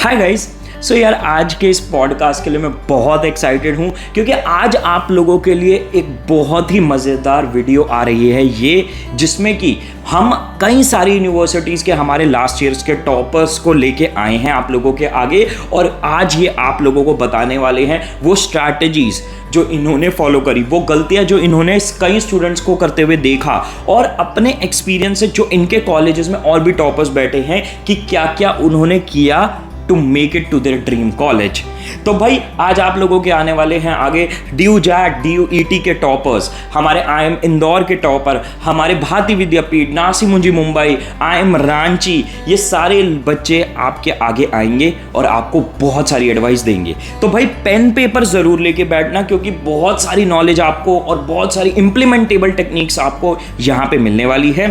Hi guys. सो यार आज के इस पॉडकास्ट के लिए मैं बहुत एक्साइटेड हूँ क्योंकि आज आप लोगों के लिए एक बहुत ही मज़ेदार वीडियो आ रही है ये, जिसमें कि हम कई सारी यूनिवर्सिटीज़ के हमारे लास्ट ईयर्स के टॉपर्स को लेके आए हैं आप लोगों के आगे, और आज ये आप लोगों को बताने वाले हैं वो स्ट्रैटेजीज़ जो इन्होंने फॉलो करी, वो गलतियां जो इन्होंने कई स्टूडेंट्स को करते हुए देखा, और अपने एक्सपीरियंस से जो इनके कॉलेजेस में और भी टॉपर्स बैठे हैं कि क्या क्या उन्होंने किया to make it to their dream college. तो भाई आज आप लोगों के आने वाले हैं आगे DU जैट DU ET के टॉपर्स, हमारे IIM इंदौर के टॉपर, हमारे भारती विद्यापीठ, नासी मुंजी मुंबई, IIM रांची, ये सारे बच्चे आपके आगे आएंगे और आपको बहुत सारी एडवाइस देंगे। तो भाई पेन पेपर ज़रूर लेके बैठना क्योंकि बहुत सारी नॉलेज आपको और बहुत सारी इंप्लीमेंटेबल टेक्निक्स आपको यहाँ पे मिलने वाली है।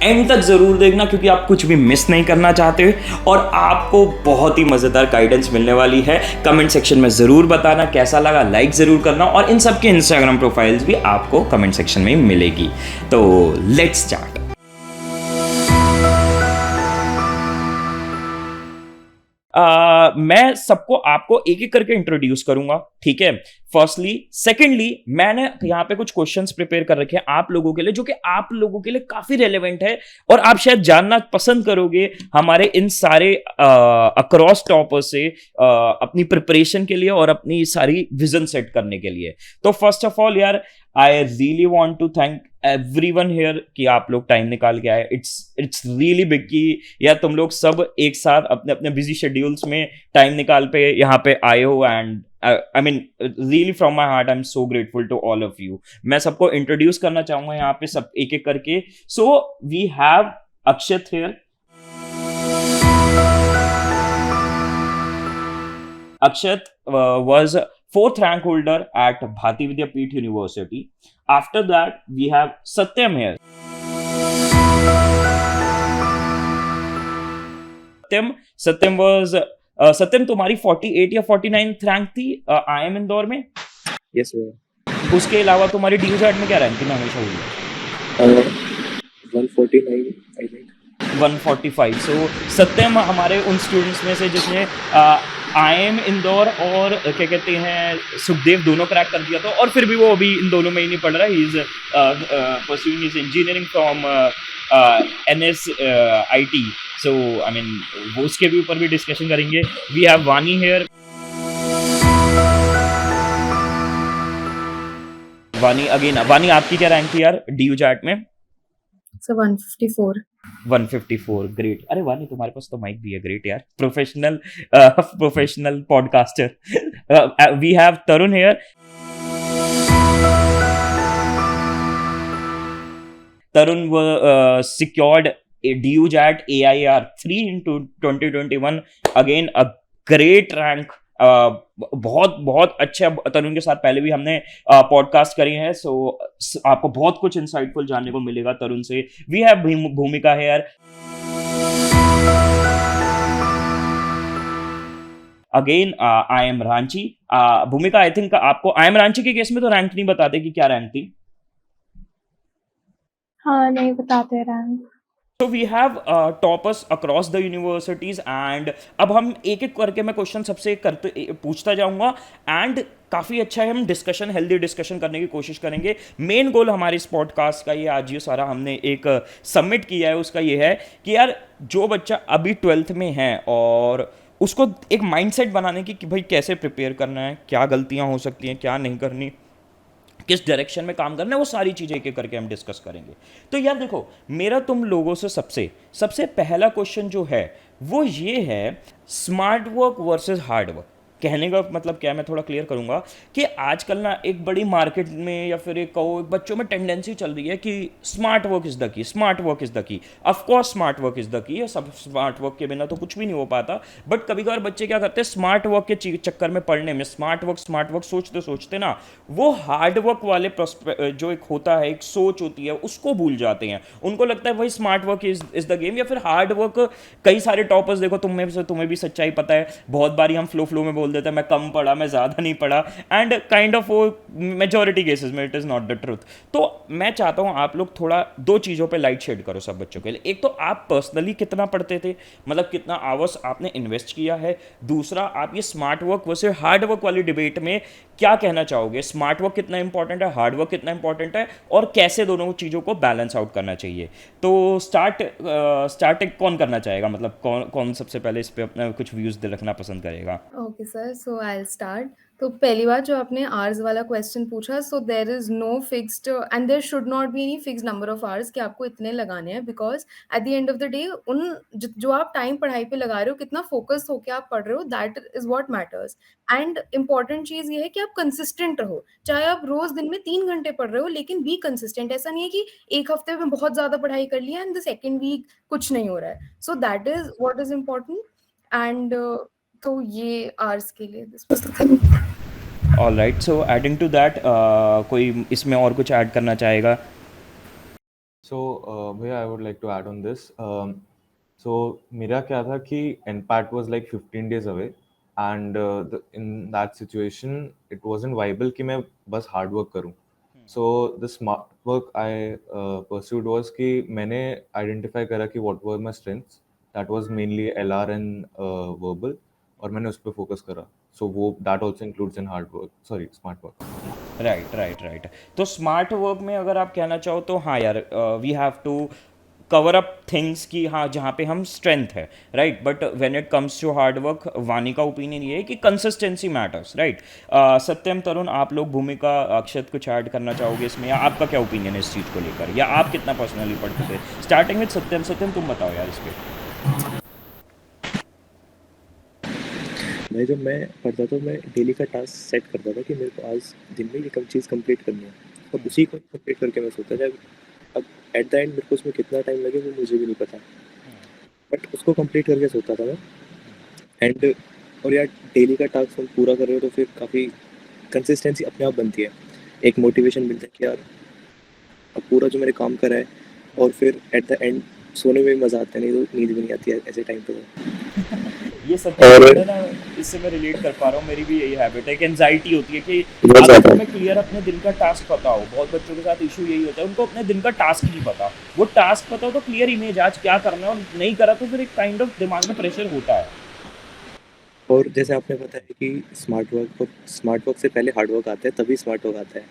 एंड तक ज़रूर देखना क्योंकि आप कुछ भी मिस नहीं करना चाहते और आपको बहुत ही मज़ेदार गाइडेंस मिलने वाली है। कमेंट सेक्शन में ज़रूर बताना कैसा लगा, लाइक ज़रूर करना, और इन सब के इंस्टाग्राम प्रोफाइल्स भी आपको कमेंट सेक्शन में मिलेगी। तो लेट्स स्टार्ट। मैं सबको आपको एक एक करके इंट्रोड्यूस करूंगा, ठीक है। फर्स्टली, सेकेंडली, मैंने यहाँ पे कुछ क्वेश्चंस प्रिपेयर कर रखे हैं आप लोगों के लिए जो कि आप लोगों के लिए काफी रेलेवेंट है और आप शायद जानना पसंद करोगे हमारे इन सारे अक्रॉस टॉपर से अपनी प्रिपरेशन के लिए और अपनी सारी विजन सेट करने के लिए। तो फर्स्ट ऑफ ऑल यार, I really want to thank everyone here कि आप लोग टाइम निकाल के आए। इट्स रियली बिग कि यार तुम लोग सब एक साथ अपने अपने बिजी शेड्यूल्स में टाइम निकाल पे यहाँ पे आए हो, and I mean really from my heart I am so grateful to all of you. मैं सबको इंट्रोड्यूस करना चाहूंगा यहाँ पे सब एक एक करके। So we have Akshat here. Akshat was fourth rank holder at Bharati Vidyapeeth University. After that, we have Satyam here. Satyam was Satyam तुम्हारी 48 या 49th रैंक थी IIM इंदौर में? Yes sir. उसके अलावा तुम्हारी DU जैट में क्या रैंक थी? मैं हमेशा भूल 149 आई थिंक 145। सो सत्यम हमारे उन स्टूडेंट्स में से जिसने IIM इंदौर और क्या कहते हैं सुखदेव दोनों क्रैक कर दिया था, और फिर भी वो अभी इन दोनों में ही नहीं पढ़ रहा है। He is pursuing his engineering from NSIT। So I mean वो उसके भी ऊपर भी डिस्कशन करेंगे। वी हैव वानी हियर। वानी अगेन, वानी आपकी क्या रैंक थी यार DU जैट में? 154। ग्रेट। अरे वानी तुम्हारे पास तो माइक भी है, ग्रेट यार, professional podcaster. We have Tarun here. Tarun secured a DU JAT AIR 3 into 2021, again a great rank. बहुत बहुत अच्छा। तरुण के साथ पहले भी हमने पॉडकास्ट करी है, सो आपको बहुत कुछ इंसाइटफुल जानने को मिलेगा तरुण से। वी हैव भूमिका हियर। Again IIM Ranchi. भूमिका, आई थिंक आपको IIM रांची के केस में तो रैंक नहीं बताते कि क्या रैंक थी? हाँ, नहीं बताते rank. So we have toppers across the universities, and अब हम एक एक करके मैं क्वेश्चन सबसे पूछता जाऊंगा, एंड काफ़ी अच्छा है, हम डिस्कशन, हेल्दी डिस्कशन करने की कोशिश करेंगे। मेन गोल हमारे इस पॉडकास्ट का ये आज ये सारा हमने एक सबमिट किया है, उसका ये है कि यार जो बच्चा अभी 12th में है और उसको एक माइंडसेट बनाने की कि भाई कैसे प्रिपेयर करना है, क्या गलतियाँ हो सकती हैं, क्या नहीं करनी, किस डायरेक्शन में काम करना है, वो सारी चीज़ें एक एक करके हम डिस्कस करेंगे। तो यार देखो, मेरा तुम लोगों से सबसे पहला क्वेश्चन जो है वो ये है, smart work versus hard work. कहने का मतलब क्या है, मैं थोड़ा क्लियर करूंगा कि आजकल ना एक बड़ी मार्केट में या फिर एक कहो बच्चों में टेंडेंसी चल रही है कि smart work is the key, smart work is the key. Of course smart work is the key, सब स्मार्ट वर्क के बिना तो कुछ भी नहीं हो पाता। बट कभी कभार बच्चे क्या करते हैं, स्मार्ट वर्क के चक्कर में पढ़ने में स्मार्ट वर्क सोचते सोचते ना वो हार्ड वर्क वाले जो एक होता है, एक सोच होती है, उसको भूल जाते हैं। उनको लगता है भाई smart work is the game, या फिर हार्ड वर्क। कई सारे टॉपर्स देखो, तुम्हें भी सच्चाई पता है, बहुत बारी हम फ्लो में बोल देता है मैं कम पढ़ा, मैं ज़्यादा नहीं पढ़ा, एंड काइंड ऑफ वो मेजोरिटी केसेस में it is not the truth. तो मैं चाहता हूँ आप लोग थोड़ा दो चीज़ों पे लाइट शेड करो सब बच्चों के लिए। एक तो आप पर्सनली कितना पढ़ते थे, मतलब कितना आवर्स आपने इन्वेस्ट किया है। दूसरा, आप ये smart work versus hard work वाली डिबेट में क्या कहना चाहोगे, स्मार्ट वर्क कितना इंपॉर्टेंट है, हार्ड वर्क कितना इंपॉर्टेंट है, और कैसे दोनों चीज़ों को बैलेंस आउट करना चाहिए। तो स्टार्ट कौन करना चाहेगा, मतलब कौन कौन सबसे पहले इस पे अपना कुछ व्यूज़ रखना पसंद करेगा? Okay sir, so I will start. तो पहली बात जो आपने आवर्स वाला क्वेश्चन पूछा, so there is no fixed and there should not be any fixed number of hours कि आपको इतने लगाने हैं, because at the end of the day उन जो आप टाइम पढ़ाई पे लगा रहे हो, कितना फ़ोकस होके आप पढ़ रहे हो, that is what matters. And important चीज़ ये है कि आप कंसिस्टेंट रहो। चाहे आप रोज़ दिन में 3 घंटे पढ़ रहे हो, लेकिन बी कंसिस्टेंट। ऐसा नहीं है कि 1 हफ्ते में बहुत ज़्यादा पढ़ाई कर लिया एंड द सेकंड वीक कुछ नहीं हो रहा है। So that is what is important. And तो ये आवर्स के लिए this was the thing. All right, so adding to that, कोई इसमें और कुछ ऐड करना चाहेगा? So, भैया, I would like to add on this. So, मेरा क्या था कि NPAT was like 15 days away, and in that situation, it wasn't viable कि मैं बस hard work करूँ. So, the smart work I pursued was कि मैंने identify करा कि what were my strengths. That was mainly LR and verbal, और मैंने उस पर focus करा. So, वो that also includes in hard work. Sorry, smart work. Right right right. तो स्मार्ट वर्क में अगर आप कहना चाहो तो हाँ यार, we have to cover up things की, हाँ जहाँ पे हम स्ट्रेंथ है, right. But when it comes to hard work, Vani का ओपिनियन ये है कि consistency matters, right. Satyam, Tarun, आप लोग, भूमिका, अक्षत, कुछ ऐड करना चाहोगे इसमें, या आपका क्या ओपिनियन है इस चीज़ को लेकर, या आप कितना पर्सनली पढ़ते थे? स्टार्टिंग विद सत्यम। सत्यम, तुम बताओ यार इस पर। भाई जब मैं पढ़ता तो मैं डेली का टास्क सेट करता था कि मेरे को आज दिन में ये कम चीज़ कंप्लीट करनी है, और उसी को कंप्लीट करके मैं सोता था। अब एट द एंड मेरे को उसमें कितना टाइम लगे वो मुझे भी नहीं पता, बट उसको कंप्लीट करके सोता था मैं। एंड और यार डेली का टास्क हम पूरा कर रहे हो तो फिर काफ़ी कंसिस्टेंसी अपने आप बनती है, एक मोटिवेशन मिलता है कि यार अब पूरा जो मैंने काम करा है, और फिर एट द एंड सोने में भी मज़ा आता है, नहीं तो नींद भी नहीं आती है ऐसे टाइम पे तो। ये सत्य है ना, इससे मैं रिलेट कर पा रहा हूँ, मेरी भी यही हैबिट है कि एंजाइटी होती है कि बहुत अगर ज़्यादा। तुम्हें क्लियर अपने दिन का टास्क पता हो, बहुत बच्चों के साथ इशू यही होता है, उनको अपने दिन का टास्क नहीं पता। वो टास्क पता हो तो क्लियर इमेज आज क्या करना है, और नहीं करा तो फिर एक काइंड ऑफ दिमाग में प्रेशर होता है। और जैसे आपने बताया कि स्मार्ट वर्क से पहले हार्ड वर्क आता है, तभी स्मार्ट वर्क आता है।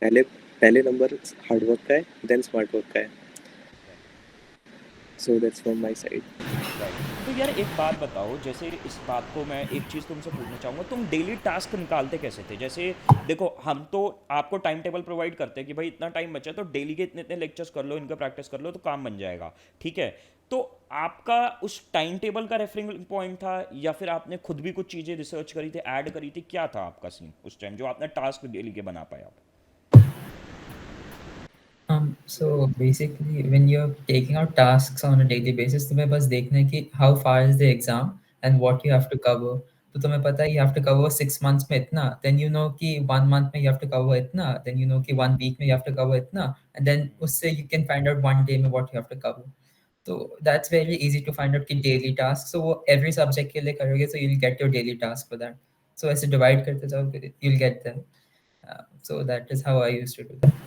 पहले पहले नंबर हार्ड वर्क का है, देन स्मार्ट वर्क का है। So that's from my side. Right. तो यार एक बात बताओ, जैसे इस बात को मैं एक चीज़ तुमसे पूछना चाहूँगा, तुम डेली टास्क निकालते कैसे थे? जैसे देखो, हम तो आपको टाइम टेबल प्रोवाइड करते हैं कि भाई इतना टाइम बचा तो डेली के इतने इतने लेक्चर्स कर लो, इनका प्रैक्टिस कर लो तो काम बन जाएगा, ठीक है। तो आपका उस टाइम टेबल का रेफरिंग पॉइंट था, या फिर आपने खुद भी कुछ चीज़ें रिसर्च करी थी, ऐड करी थी, क्या था आपका सीन उस टाइम जो आपने टास्क डेली के बना पाया? So basically, when you're taking out tasks on a daily basis, तुम्हें बस देखना है कि how far is the exam and what you have to cover. तो तुम्हें पता है you have to cover 6 months में इतना, then you know कि 1 month में you have to cover इतना, then you know कि 1 week में you have to cover इतना, and then उससे you can find out 1 day में what you have to cover. So that's very easy to find out कि daily task. So वो every subject के लिए करोगे, so you'll get your daily task for that. So ऐसे divide करते जाओगे, you'll get there. So that is how I used to do that.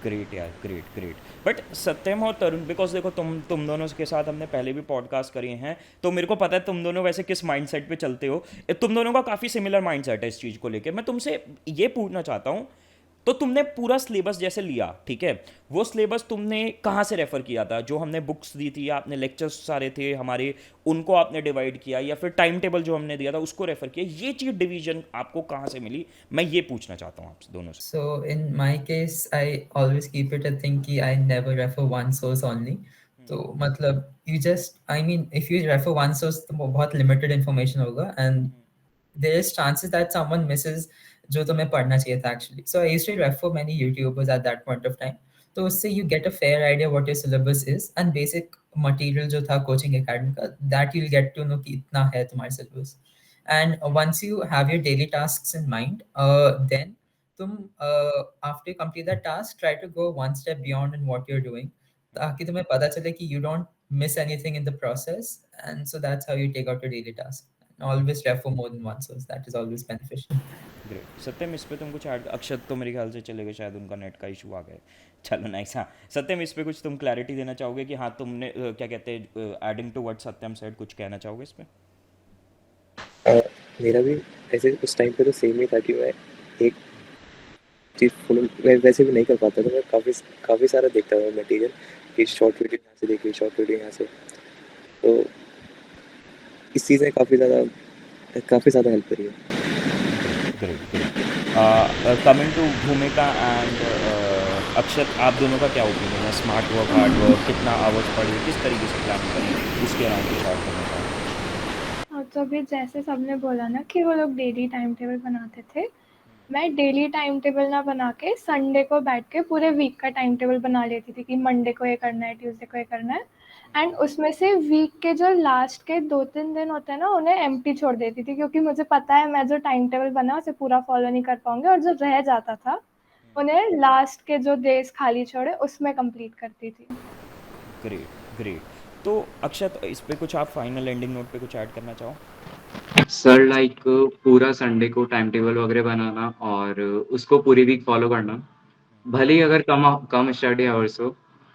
Great यार, great great. But सत्यम और तरुण, because देखो तुम दोनों के साथ हमने पहले भी पॉडकास्ट करे हैं, तो मेरे को पता है तुम दोनों वैसे किस माइंडसेट पे चलते हो। तुम दोनों का काफ़ी सिमिलर माइंडसेट है इस चीज़ को लेके। मैं तुमसे ये पूछना चाहता हूँ, तो तुमने पूरा सिलेबस जैसे लिया, ठीक है, वो सिलेबस तुमने कहाँ से रेफर किया था? जो हमने बुक्स दी थी, या आपने लेक्चर्स सारे थे हमारे, उनको आपने डिवाइड किया, या फिर टाइम टेबल जो हमने दिया था उसको रेफर किया? ये चीज़ डिवीजन आपको कहाँ से मिली, मैं ये पूछना चाहता हूँ आप दोनों से। So in my case, I always keep it a thing कि I never refer one source only. तो मतलब you just, I mean, if you refer one source तो वो बहुत limited information होगा, and there is chances that someone misses जो तुम्हें पढ़ना चाहिए था actually. So I used to refer many YouTubers at that point of time. तो उससे you get a fair idea what your syllabus is, and basic material जो था coaching academy का, that you'll get to know कि इतना है तुम्हारा syllabus. And once you have your daily tasks in mind, then तुम after you complete that task, try to go one step beyond in what you're doing, ताकि तुम्हें पता चले कि you don't miss anything in the process, and so that's how you take out your daily task. always refer more than one source. That is always beneficial. Great. Satyam, इस पे तुम कुछ add, अक्षत तो मेरे ख्याल से चले गए, शायद उनका नेट का इशू आ गया। चलो नाइस। हाँ सत्यम, इस पे कुछ तुम क्लैरिटी देना चाहोगे कि हाँ तुमने क्या कहते हैं, adding to what Satyam said, कुछ कहना चाहोगे इस पे? मेरा भी ऐसे उस टाइम पे तो सेम ही था कि मैं एक चीज़ फॉलो वैसे भी नहीं कर पाता था। मैं काफ़ी सारा देखता था मटेरियल, कि शॉर्ट वीडियो यहाँ से देखी, शॉर्ट वीडियो यहाँ से। तो इस चीज़ ने काफ़ी ज़्यादा हेल्प करी है। Great great. कमिंग टू भूमिका एंड अक्षत, आप दोनों का क्या ओपिनियन है? स्मार्ट वर्क, हार्ड वर्क, कितना आवर्स पढ़े, किस तरीके से प्लान करें, उसके अराउंड पे स्टार्ट करना चाहूँ। और तो अभी जैसे सबने बोला ना कि वो लोग डेली टाइम टेबल बनाते थे, मैं डेली टाइम टेबल ना बना के संडे को बैठ के पूरे वीक का टाइम टेबल बना लेती थी कि मंडे को ये करना है, ट्यूसडे को ये करना है। एंड उसमें से वीक के जो लास्ट के 2-3 दिन होते हैं ना, उन्हें एम्प्टी छोड़ देती थी, क्योंकि मुझे पता है मैं जो टाइम टेबल बना उसे पूरा फॉलो नहीं कर पाऊंगी, और जो रह जाता था उन्हें लास्ट के जो डेज खाली छोड़े उसमें कंप्लीट करती थी। Great great. तो अक्षत, इस पे कुछ आप फाइनल एंडिंग नोट पे कुछ ऐड करना चाहो? सर लाइक पूरा संडे को टाइम टेबल वगैरह बनाना और उसको पूरी वीक फॉलो करना, भले ही अगर कम स्टडी आवर्स हो,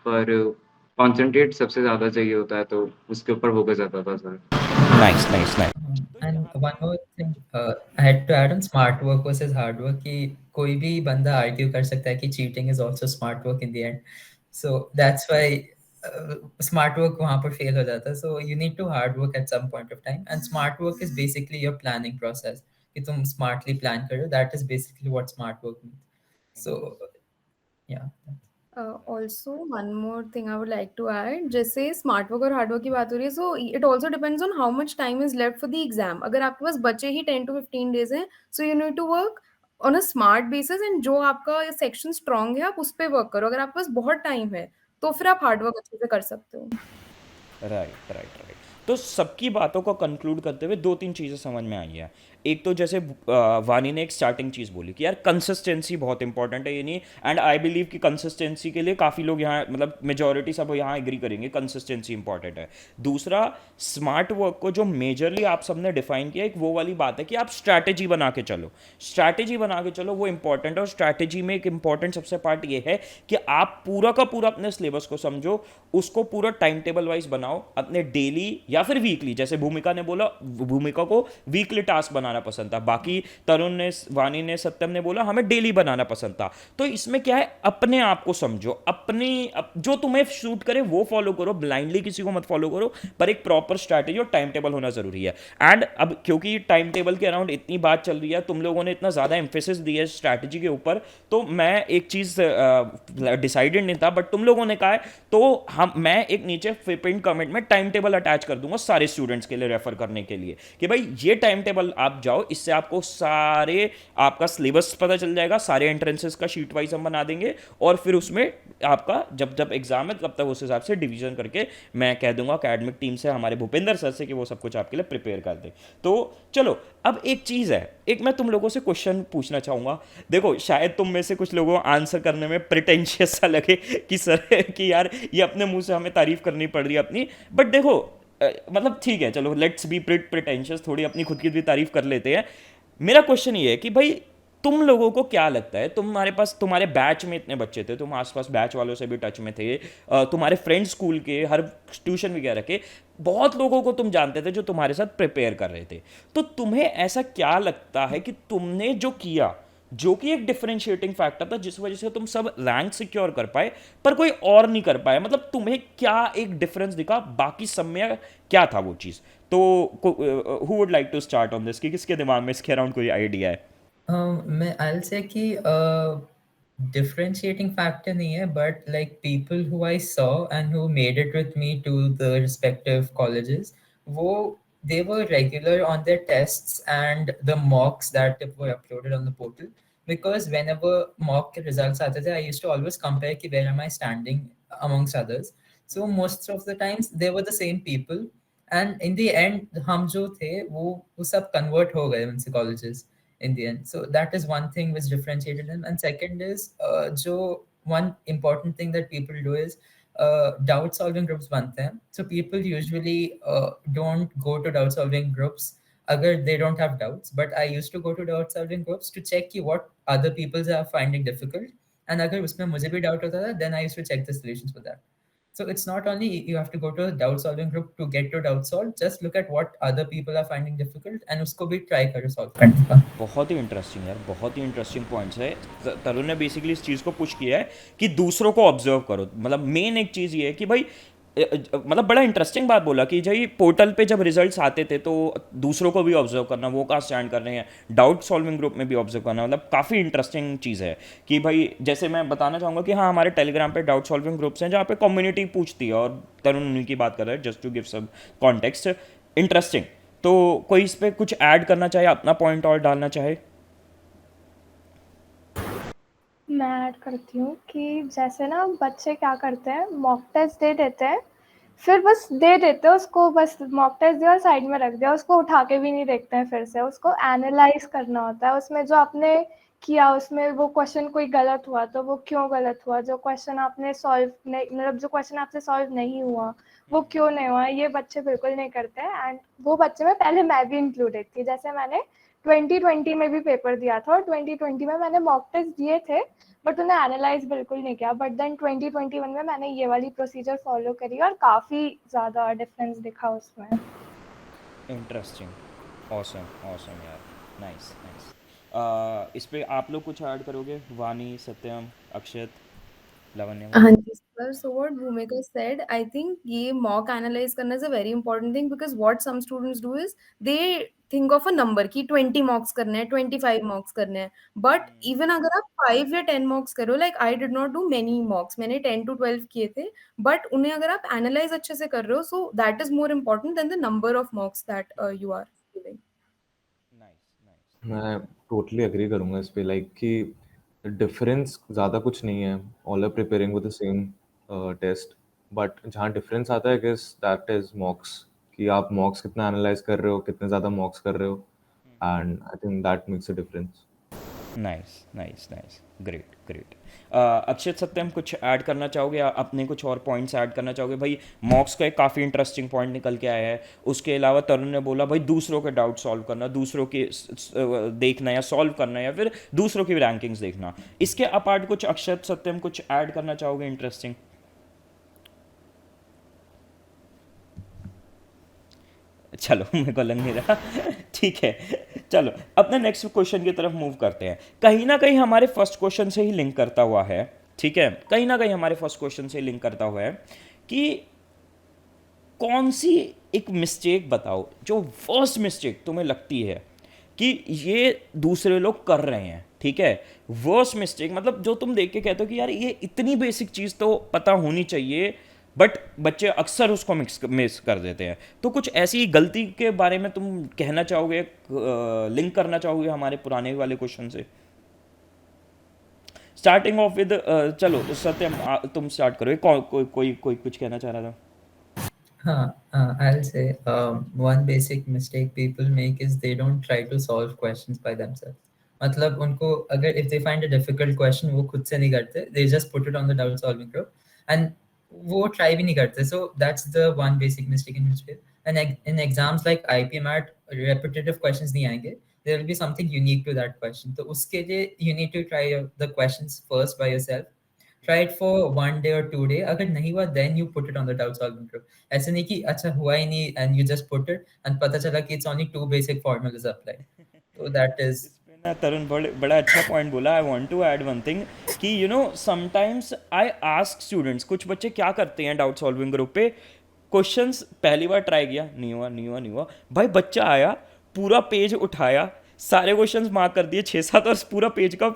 पर कंसंट्रेट सबसे ज़्यादा चाहिए होता है, तो उसके ऊपर फोकस आता था सर। Nice nice nice. तो And यहाँ one more thing, I had to add on smart work versus hard work कि कोई भी बंदा argue कर सकता है कि cheating is also smart work in the end. So that's why smart work वहाँ पर fail हो जाता है. So you need to hard work at some point of time. And smart work is basically your planning process. कि तुम smartly plan करो. That is basically what smart work means. So yeah. Also one more thing I would like to add, जैसे smart work और hard work की बात हो रही है, so it also depends on how much time is left for the exam. अगर आपके पास बचे ही 10 to 15 days हैं, so you need to work on a smart basis, and जो आपका सेक्शन स्ट्रांग है आप उस पर वर्क करो। अगर आपके पास बहुत टाइम है तो फिर आप हार्ड वर्क अच्छे से कर सकते हो। Right right right. तो सबकी बातों को कंक्लूड करते हुए दो तीन चीज़ें समझ में आई हैं। एक तो जैसे वानी ने एक स्टार्टिंग चीज़ बोली कि यार कंसिस्टेंसी बहुत इंपॉर्टेंट है, ये नहीं, एंड आई बिलीव कि कंसिस्टेंसी के लिए काफ़ी लोग यहाँ, मतलब मेजॉरिटी सब यहाँ एग्री करेंगे, कंसिस्टेंसी इंपॉर्टेंट है। दूसरा, स्मार्ट वर्क को जो मेजरली आप सबने डिफाइन किया, एक वो वाली बात है कि आप स्ट्रैटेजी बना के चलो, स्ट्रैटेजी बना के चलो, वो इंपॉर्टेंट है। और स्ट्रैटेजी में एक इंपॉर्टेंट सबसे पार्ट ये है कि आप पूरा का पूरा अपने सिलेबस को समझो, उसको पूरा टाइम टेबल वाइज बनाओ, अपने डेली या फिर वीकली, जैसे भूमिका ने बोला, भूमिका को वीकली टास्क बनाना पसंद था, बाकी तरुण ने, वानी ने, सत्यम ने बोला हमें डेली बनाना पसंद था। तो इसमें क्या है, अपने आप को समझो, जो तुम्हें शूट करे वो फॉलो करो, ब्लाइंडली किसी को मत फॉलो करो, पर एक प्रॉपर स्ट्रैटेजी और टाइम टेबल होना जरूरी है। एंड अब क्योंकि टाइम टेबल के अराउंड इतनी बात चल रही है, तुम लोगों ने इतना ज़्यादा एम्फेसिस दिया है स्ट्रैटेजी के ऊपर, तो मैं एक चीज़ डिसाइडेड नहीं था, बट तुम लोगों ने कहा है, तो मैं एक नीचे पिन कमेंट में टाइम टेबल अटैच कर दूंगा सारे स्टूडेंट्स के लिए रेफर करने के लिए, कि भाई ये टाइम टेबल आप जाओ, इससे आपको सारे आपका सिलेबस पता चल जाएगा, सारे एंट्रेंसेस का शीट वाइज हम बना देंगे, और फिर उसमें आपका जब जब एग्जाम है तब तक उस हिसाब से डिवीजन करके मैं कह दूंगा अकेडमिक टीम से, हमारे भूपेंद्र सर से, कि वो सब कुछ आपके लिए प्रिपेयर कर दे। तो चलो, अब एक चीज़ है, एक मैं तुम लोगों से क्वेश्चन पूछना चाहूँगा। देखो, शायद तुम में से कुछ लोगों को आंसर करने में प्रिटेंशियस सा लगे कि सर कि यार ये अपने मुंह से हमें तारीफ करनी पड़ रही है अपनी, बट देखो मतलब ठीक है, चलो लेट्स बी प्रिटेंशियस, थोड़ी अपनी खुद की भी तारीफ कर लेते हैं। मेरा क्वेश्चन ये है कि भाई तुम लोगों को क्या लगता है, तुम्हारे पास, तुम्हारे बैच में इतने बच्चे थे, तुम आसपास बैच वालों से भी टच में थे, तुम्हारे फ्रेंड स्कूल के, हर ट्यूशन वगैरह के बहुत लोगों को तुम जानते थे जो तुम्हारे साथ प्रिपेयर कर रहे थे, तो तुम्हें ऐसा क्या लगता है कि तुमने जो किया, जो कि एक डिफरेंशिएटिंग फैक्टर था, जिस वजह से तुम सब रैंक सिक्योर कर पाए पर कोई और नहीं कर पाया, मतलब तुम्हें क्या एक डिफरेंस दिखा, बाकी सब में क्या था वो चीज़? तो who would like to start on this, कि किसके दिमाग में इसके अराउंड कोई आइडिया है? I'll say कि differentiating factor नहीं है, but like people who I saw and who made it with me to the respective colleges, वो they were regular on their tests and the mocks that were uploaded on the portal. Because whenever mock results आते थे, I used to always compare कि where am I standing amongst others. So most of the times they were the same people, and in the end हम जो थे वो सब convert हो गए उनसे colleges in the end. So that is one thing which differentiated them. And second is one important thing that people do is doubt solving groups बनते हैं. So people usually don't go to doubt solving groups agar they don't have doubts, but I used to go to doubt solving groups to check ki what other people are finding difficult, and agar usme mujhe bhi doubt hota tha, then I used to check the solutions for that. So it's not only you have to go to a doubt solving group to get your doubt solved, just look at what other people are finding difficult and usko bhi try karo solve karne ka. बहुत ही interesting यार, बहुत ही interesting points है। तरुण ने basically इस चीज़ को push किया है कि दूसरों को ऑब्जर्व करो। मतलब मेन एक चीज़ ये है कि भाई मतलब बड़ा इंटरेस्टिंग बात बोला कि भाई पोर्टल पे जब रिजल्ट्स आते थे तो दूसरों को भी ऑब्जर्व करना, वो कहाँ स्टैंड कर रहे हैं, डाउट सॉल्विंग ग्रुप में भी ऑब्जर्व करना, मतलब काफ़ी इंटरेस्टिंग चीज़ है कि भाई जैसे मैं बताना चाहूँगा कि हाँ हमारे टेलीग्राम पे डाउट सॉल्विंग ग्रुप्स हैं जहाँ पे कम्युनिटी पूछती है और तरुण उन्हीं की बात कर रहा है, जस्ट टू गिव सब कॉन्टेक्स्ट। इंटरेस्टिंग। तो कोई इस पर कुछ ऐड करना चाहे, अपना पॉइंट और डालना चाहे? मैं ऐड करती हूँ कि जैसे ना बच्चे क्या करते हैं, मॉक टेस्ट दे देते हैं, फिर बस दे देते हैं उसको, बस मॉक टेस्ट दिया और साइड में रख दिया, उसको उठा के भी नहीं देखते हैं फिर से। उसको एनालाइज करना होता है, उसमें जो आपने किया उसमें वो क्वेश्चन कोई गलत हुआ तो वो क्यों गलत हुआ, जो क्वेश्चन आपने सॉल्व नहीं, मतलब जो क्वेश्चन आपसे सॉल्व नहीं हुआ वो क्यों नहीं हुआ, ये बच्चे बिल्कुल नहीं करते हैं। एंड वो बच्चे में पहले मैं भी इंक्लूडेड थी, जैसे मैंने 2020 में भी पेपर दिया था और 2020 में मैंने मॉक टेस्ट दिए थे बट उन्हें एनालाइज बिल्कुल नहीं किया। बट देन 2021 में मैंने ये वाली प्रोसीजर फॉलो करी और काफ़ी ज़्यादा डिफरेंस दिखा उसमें। इंटरेस्टिंग, ऑसम ऑसम यार, नाइस नाइस। इस पे आप लोग कुछ ऐड करोगे? वानी, सत्यम, अक्षत, लावण्य? हाँ जी sir, so what Bhumika said, I think ये mock analyze करना is a very important thing because what some students do is they think of a number कि 20 mocks करने हैं, 25 mocks करने हैं, but even अगर आप 5 या 10 mocks करो, like I did not do many mocks, मैंने 10 to 12 किए थे, but उन्हें अगर आप analyze अच्छे से कर रहे हो, so that is more important than the number of mocks that you are giving. Nice nice. मैं टोटली एग्री करूंगा इस पे, लाइक कि डिफरेंस ज़्यादा कुछ नहीं है, all are preparing with the same test, but जहाँ डिफरेंस आता है गेस दैट इज मॉक्स, कि आप मॉक्स कितना एनालाइज कर रहे हो, कितने ज़्यादा मॉक्स कर रहे हो, and I think that makes a difference. Nice nice nice, great great. Akshat, Satyam कुछ ऐड करना चाहोगे या अपने कुछ और पॉइंट्स ऐड करना चाहोगे? भाई मॉक्स का एक काफ़ी इंटरेस्टिंग पॉइंट निकल के आया है। उसके अलावा तरुण ने बोला भाई दूसरों के डाउट सॉल्व करना, दूसरों के देखना या सॉल्व करना या फिर दूसरों की रैंकिंग्स देखना। इसके अपार्ट कुछ अक्षत, सत्यम कुछ ऐड करना चाहोगे इंटरेस्टिंग? चलो मेरे को लग नहीं रहा। ठीक है, चलो अपने नेक्स्ट क्वेश्चन की तरफ मूव करते हैं। कहीं ना कहीं हमारे फर्स्ट क्वेश्चन से ही लिंक करता हुआ है, ठीक है, कहीं ना कहीं हमारे फर्स्ट क्वेश्चन से लिंक करता हुआ है कि कौन सी एक मिस्टेक बताओ जो फर्स्ट मिस्टेक तुम्हें लगती है कि ये दूसरे लोग कर रहे हैं, ठीक है, वर्स्ट मिस्टेक, मतलब जो तुम देख के कहते हो कि यार ये इतनी बेसिक चीज़ तो पता होनी चाहिए बट बच्चे अक्सर उसको मिस कर देते हैं। तो कुछ ऐसी गलती के बारे में तुम कहना चाहोगे, लिंक करना चाहोगे हमारे पुराने वाले क्वेश्चन से? स्टार्टिंग ऑफ विद, चलो सत्यम तुम स्टार्ट करो। कोई कुछ कहना चाह रहा था? I'll say one basic mistake people make is they don't try to solve questions by themselves. मतलब उनको अगर if they find a difficult question वो खुद से नहीं करते, they just put it on the doubt solving group and वो try भी नहीं करते. So that's the one basic mistake in which and in exams like IPMAT repetitive questions नहीं आएंगे. There will be something unique to that question. तो उसके लिए you need to try the questions first by yourself. Try it for 1 day or 2 day. अगर नहीं हुआ then you put it on the doubt solving group. ऐसे नहीं कि अच्छा हुआ ही नहीं and you just put it and पता चला कि it's only 2 basic formulas applied. So that is ना तरुण बड़ा अच्छा पॉइंट बोला। I want to add one thing कि you know sometimes I ask students, कुछ बच्चे क्या करते हैं डाउट सॉल्विंग ग्रुप पे, क्वेश्चंस पहली बार ट्राई किया, नहीं हुआ नहीं हुआ नहीं हुआ, भाई बच्चा आया पूरा पेज उठाया, सारे क्वेश्चंस मार्क कर दिए 6-7 और पूरा पेज का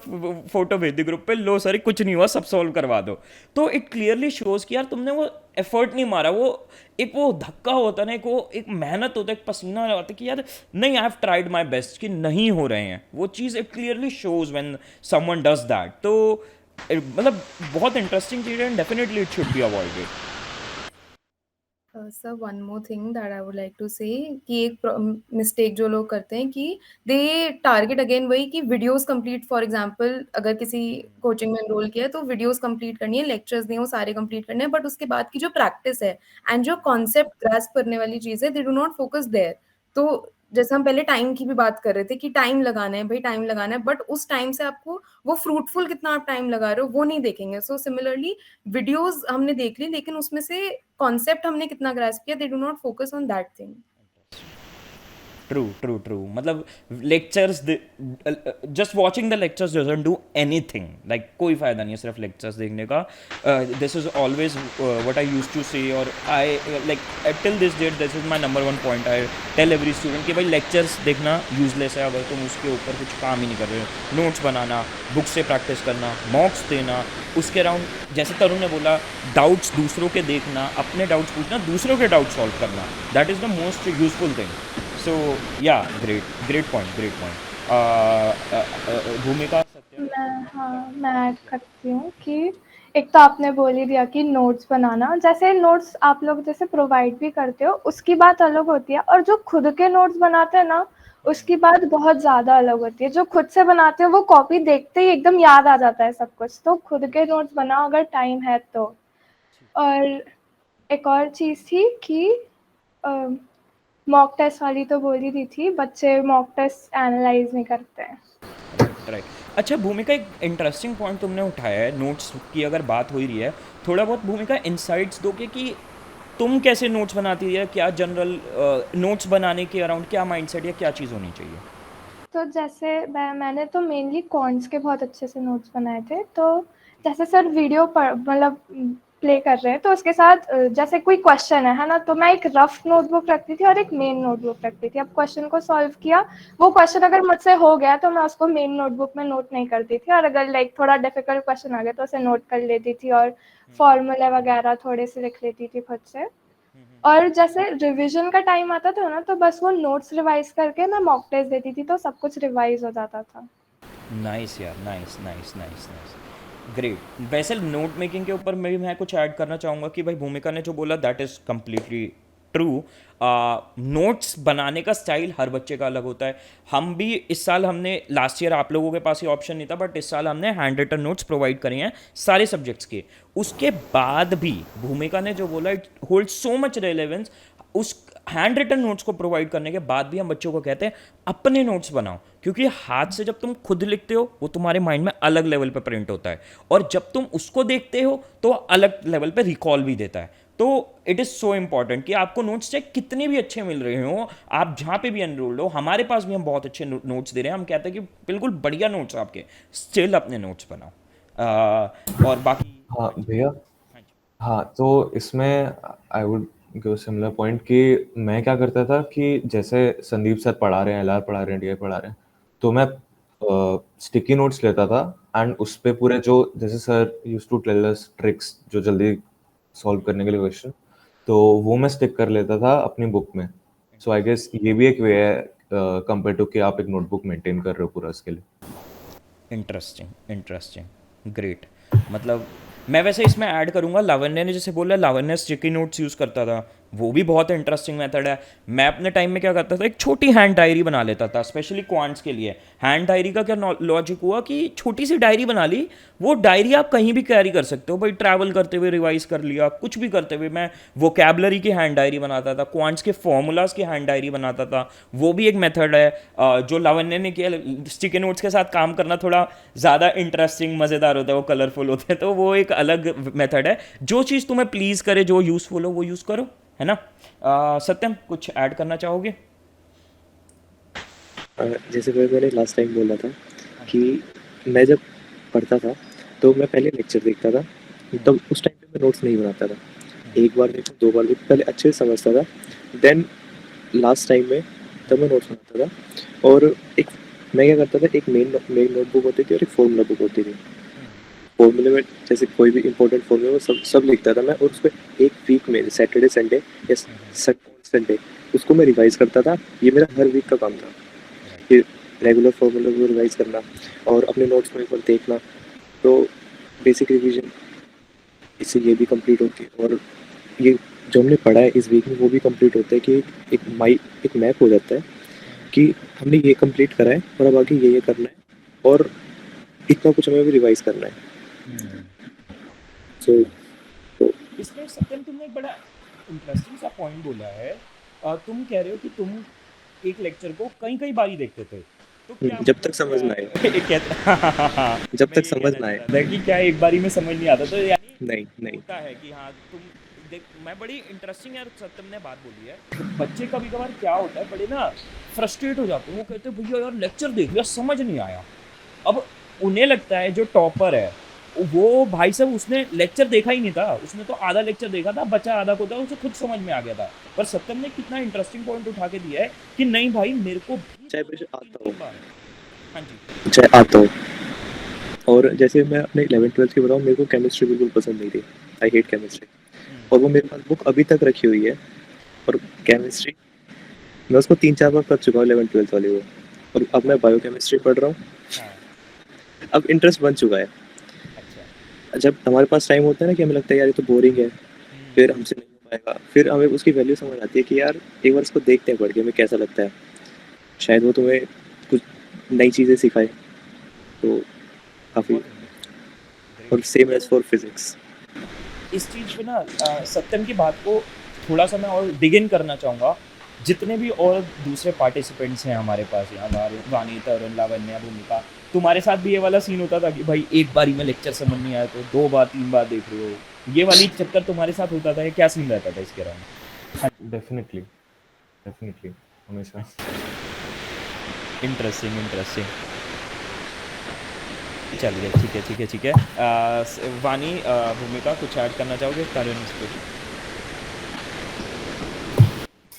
फोटो भेज दी ग्रुप पे, लो सर कुछ नहीं हुआ सब सॉल्व करवा दो। तो इट क्लियरली शोज कि यार तुमने वो एफर्ट नहीं मारा, वो धक्का होता है ना, एक मेहनत होता है, एक पसीना आता है कि यार नहीं I have tried my best, कि नहीं हो रहे हैं वो चीज़। It clearly shows when someone does that. तो मतलब बहुत इंटरेस्टिंग चीज़ है and definitely it should be avoided. Sir one more thing that I would like to say कि एक मिस्टेक जो लोग करते हैं कि दे टारगेट अगेन वही कि वीडियोस कंप्लीट, फॉर एग्जांपल अगर किसी कोचिंग में एनरोल किया है तो वीडियोस कंप्लीट करनी है, लेक्चर्स नहीं वो सारे कंप्लीट करने हैं, बट उसके बाद की जो प्रैक्टिस है एंड जो कॉन्सेप्ट ग्रास्प करने वाली चीज़ है they do not focus there. तो जैसे हम पहले टाइम की भी बात कर रहे थे कि टाइम लगाना है भाई, टाइम लगाना है, बट उस टाइम से आपको वो फ्रूटफुल कितना आप टाइम लगा रहे हो वो नहीं देखेंगे। सो सिमिलरली वीडियोस हमने देख ली, लेकिन उसमें से कॉन्सेप्ट हमने कितना ग्रास्प किया, they do not focus on that thing. True true true, मतलब lectures, just watching the lectures doesn't do anything, like कोई फ़ायदा नहीं है सिर्फ लेक्चर्स देखने का। This is always what I used to say, और I like till this date this is my number one point I tell every student कि भाई लेक्चर्स देखना यूजलेस है अगर तुम उसके ऊपर कुछ काम ही नहीं कर रहे हो। नोट्स बनाना, बुक से प्रैक्टिस करना, मॉक्स देना, उसके अराउंड जैसे तरुण ने बोला डाउट्स दूसरों के देखना, अपने डाउट्स पूछना, दूसरों के डाउट सॉल्व करना, that is the most useful thing. So yeah, great point. भूमिका, सत्यम। मैं ऐड करती हूँ कि एक तो आपने बोल ही दिया कि नोट्स बनाना, जैसे नोट्स आप लोग जैसे प्रोवाइड भी करते हो उसकी बात अलग होती है, और जो खुद के नोट्स बनाते हैं ना उसकी बात बहुत ज़्यादा अलग होती है। जो खुद से बनाते हो वो कॉपी देखते ही एकदम याद आ जाता है सब कुछ, तो खुद के नोट्स बनाओ अगर टाइम है तो। और एक और चीज़ थी कि मॉक टेस्ट वाली तो बोल ही दी थी, बच्चे मॉक टेस्ट एनालाइज नहीं करते हैं। राइट। अच्छा भूमिका, एक इंटरेस्टिंग पॉइंट तुमने उठाया है, नोट्स की अगर बात हो ही रही है, थोड़ा बहुत भूमिका इंसाइट्स दोगे कि तुम कैसे नोट्स बनाती है, क्या जनरल नोट्स बनाने के अराउंड क्या माइंडसेट या क्या चीज़ होनी चाहिए? तो जैसे मैंने तो मेनली कॉन्ट्स के बहुत अच्छे से नोट्स बनाए थे। तो जैसे सर वीडियो पर मतलब प्ले कर रहे हैं तो उसके साथ जैसे कोई क्वेश्चन है ना, तो मैं एक रफ नोटबुक रखती थी और एक मेन नोटबुक रखती थी। अब क्वेश्चन को सॉल्व किया, वो क्वेश्चन अगर मुझसे हो गया तो मैं उसको मेन नोटबुक में नोट नहीं करती थी, और अगर लाइक थोड़ा डिफिकल्ट क्वेश्चन आ गया तो उसे नोट कर लेती थी और फॉर्मूले वगैरह थोड़े से लिख लेती थी खुद से। और जैसे रिवीजन का टाइम आता था ना तो बस वो नोट्स रिवाइज करके मैं मॉक टेस्ट देती थी, तो सब कुछ रिवाइज हो जाता था। नाइस यार, nice nice nice nice, great. वैसे नोट मेकिंग के ऊपर मैं कुछ ऐड करना चाहूँगा कि भाई भूमिका ने जो बोला that is completely true. Notes बनाने का स्टाइल हर बच्चे का अलग होता है। हम भी इस साल, हमने लास्ट ईयर आप लोगों के पास ये ऑप्शन नहीं था, बट इस साल हमने हैंड रिटन नोट्स प्रोवाइड करे हैं सारे सब्जेक्ट्स के। उसके बाद भी भूमिका ने जो बोला it hold so much relevance. उस हैंड रिटन नोट्स को प्रोवाइड करने के बाद भी हम बच्चों को कहते हैं अपने नोट्स बनाओ, क्योंकि हाथ से जब तुम खुद लिखते हो वो तुम्हारे माइंड में अलग लेवल पे प्रिंट होता है, और जब तुम उसको देखते हो तो अलग लेवल पे रिकॉल भी देता है। तो इट इज़ सो इंपॉर्टेंट कि आपको नोट्स चाहे कितने भी अच्छे मिल रहे हो, आप जहाँ पे भी एनरोल्ड हो, हमारे पास भी हम बहुत अच्छे नोट्स दे रहे हैं, हम कहते हैं कि बिल्कुल बढ़िया नोट्स आपके, स्टिल अपने नोट्स बनाओ। और बाकी हाँ भैया, हाँ तो इसमें I would give similar point कि मैं क्या करता था कि जैसे संदीप सर पढ़ा रहे हैं, एलआर पढ़ा रहे हैं, डीआई पढ़ा रहे हैं, तो मैं स्टिकी नोट्स लेता था एंड उस पे पूरे जो जैसे sir used to tell us tricks जो जल्दी सॉल्व करने के लिए क्वेश्चन, तो वो मैं स्टिक कर लेता था अपनी बुक में। सो आई गेस ये भी एक वे है कंपेयर टू कि आप एक नोटबुक मेंटेन कर रहे हो पूरा इसके लिए। Interesting interesting, great. मतलब मैं वैसे इसमें ऐड करूंगा, लावण्य ने जैसे बोला लावण्य स्टिकी नोट्स यूज़ करता था, वो भी बहुत इंटरेस्टिंग मेथड है। मैं अपने टाइम में क्या करता था, एक छोटी हैंड डायरी बना लेता था स्पेशली क्वांट्स के लिए। हैंड डायरी का क्या लॉजिक हुआ कि छोटी सी डायरी बना ली, वो डायरी आप कहीं भी कैरी कर सकते हो भाई, ट्रैवल करते हुए रिवाइज कर लिया, कुछ भी करते हुए। मैं वोकैबलरी की हैंड डायरी बनाता था, क्वांट्स के फॉर्मूलाज की हैंड डायरी बनाता था, वो भी एक मेथड है। जो लावण्य ने किया, स्टिकी नोट्स के साथ काम करना थोड़ा ज़्यादा इंटरेस्टिंग मज़ेदार होता है, वो कलरफुल होते हैं, तो वो एक अलग मेथड है। जो चीज़ तुम्हें प्लीज़ करे, जो यूज़फुल हो वो यूज़ करो, है ना। सत्यम कुछ ऐड करना चाहोगे? जैसे मैंने लास्ट टाइम बोला था कि मैं जब पढ़ता था तो मैं पहले लेक्चर देखता था, तब उस टाइम पे मैं नोट्स नहीं बनाता था। एक बार देखा, दो बार देखा, पहले अच्छे से समझता था, देन लास्ट टाइम में तब मैं नोट्स बनाता था। और एक मैं क्या करता था, एक मेन नोटबुक होती थी और एक फॉर्मूला बुक होती थी। फॉर्मूले में जैसे कोई भी इंपॉर्टेंट फॉर्मूला वो सब लिखता था मैं, और उस पर एक वीक में सैटरडे संडे या संडे उसको मैं रिवाइज करता था। ये मेरा हर वीक का काम था कि रेगुलर फॉर्मूला को रिवाइज करना और अपने नोट्स में एक बार देखना। तो बेसिक रिवीजन इससे ये भी कंप्लीट होती है, और ये जो हमने पढ़ा है इस वीक में वो भी कंप्लीट होता है कि एक मैप हो जाता है कि हमने ये कंप्लीट करा है और अब आगे ये करना है और इतना कुछ हमें भी रिवाइज करना है। सो तो इसमें सत्यम तुमने एक बड़ा इंटरेस्टिंग सा पॉइंट बोला है। तुम कह रहे हो कि तुम एक लेक्चर को कई कई बारी देखते थे, तो क्या जब मतलब तक समझ ना आए, जब मैं तक ये समझ कहना ना चाह आए। रहा था कि क्या एक बारी में समझ नहीं आता, तो यानी नहीं नहीं होता है कि हाँ तुम देख, मैं बड़ी इंटरेस्टिंग यार सत्यम ने बात बोली है। बच्चे कभी कभार क्या होता है, बड़े ना फ्रस्ट्रेट हो जाते हैं, वो कहते हैं भैया यार लेक्चर देख लिया समझ नहीं आया। अब उन्हें लगता है जो टॉपर है वो भाई साहब उसने लेक्चर देखा ही नहीं था, उसने तो आधा लेक्चर देखा था, बचा आधा को था, उसे खुद समझ में आ गया था। पर सत्यम ने कितना इंटरेस्टिंग पॉइंट उठा के दिया है कि नहीं भाई मेरे को भी चाहे दो मुझे दो तीन आता हो, तीन बार। हाँ जी। चाहे आता हो। और जैसे मैं अपने 11th-12th की बताऊँ, मेरे को केमिस्ट्री बिल्कुल पसंद नहीं थी। I hate chemistry. और वो मेरे पास बुक अभी तक रखी हुई है। और केमिस्ट्री मैं उसको 3-4 बार पढ़ चुका हूँ, 11th-12th वाली वो। और अब मैं बायोकेमिस्ट्री पढ़ रहा हूँ। हाँ। अब इंटरेस्ट बन चुका है। अच्छा। जब हमारे पास टाइम होता है ना कि हमें लगता है यार ये तो बोरिंग है, फिर हमसे नहीं हो पाएगा, फिर हमें उसकी वैल्यू समझ आती है कि यार एक बार इसको देखते हैं पढ़ के हमें कैसा लगता है। शायद वो तुम्हें कुछ नई चीज़ें सिखाए, तो काफ़ी। बहुत ग्रेट। और सेम एज़ फॉर फिज़िक्स। इस चीज़ पे ना सत्यम की बात को थोड़ा सा मैं और डिग इन करना चाहूँगा। जितने भी और दूसरे पार्टिसिपेंट्स हैं हमारे पास यहाँ, वानी, तरुण, लावण्या, भूमिका, तुम्हारे साथ भी ये वाला सीन होता था कि भाई एक बारी में लेक्चर समझ नहीं आया तो 2 बार 3 बार देख रहे हो, ये वाली चक्कर तुम्हारे साथ होता था या क्या सीन रहता था इसके अराउंड? डेफिनेटली, डेफिनेटली, हमेशा। Interesting interesting. चलिए ठीक है ठीक है ठीक है। वानी, भूमिका कुछ ऐड करना चाहोगे तरुण इस पे?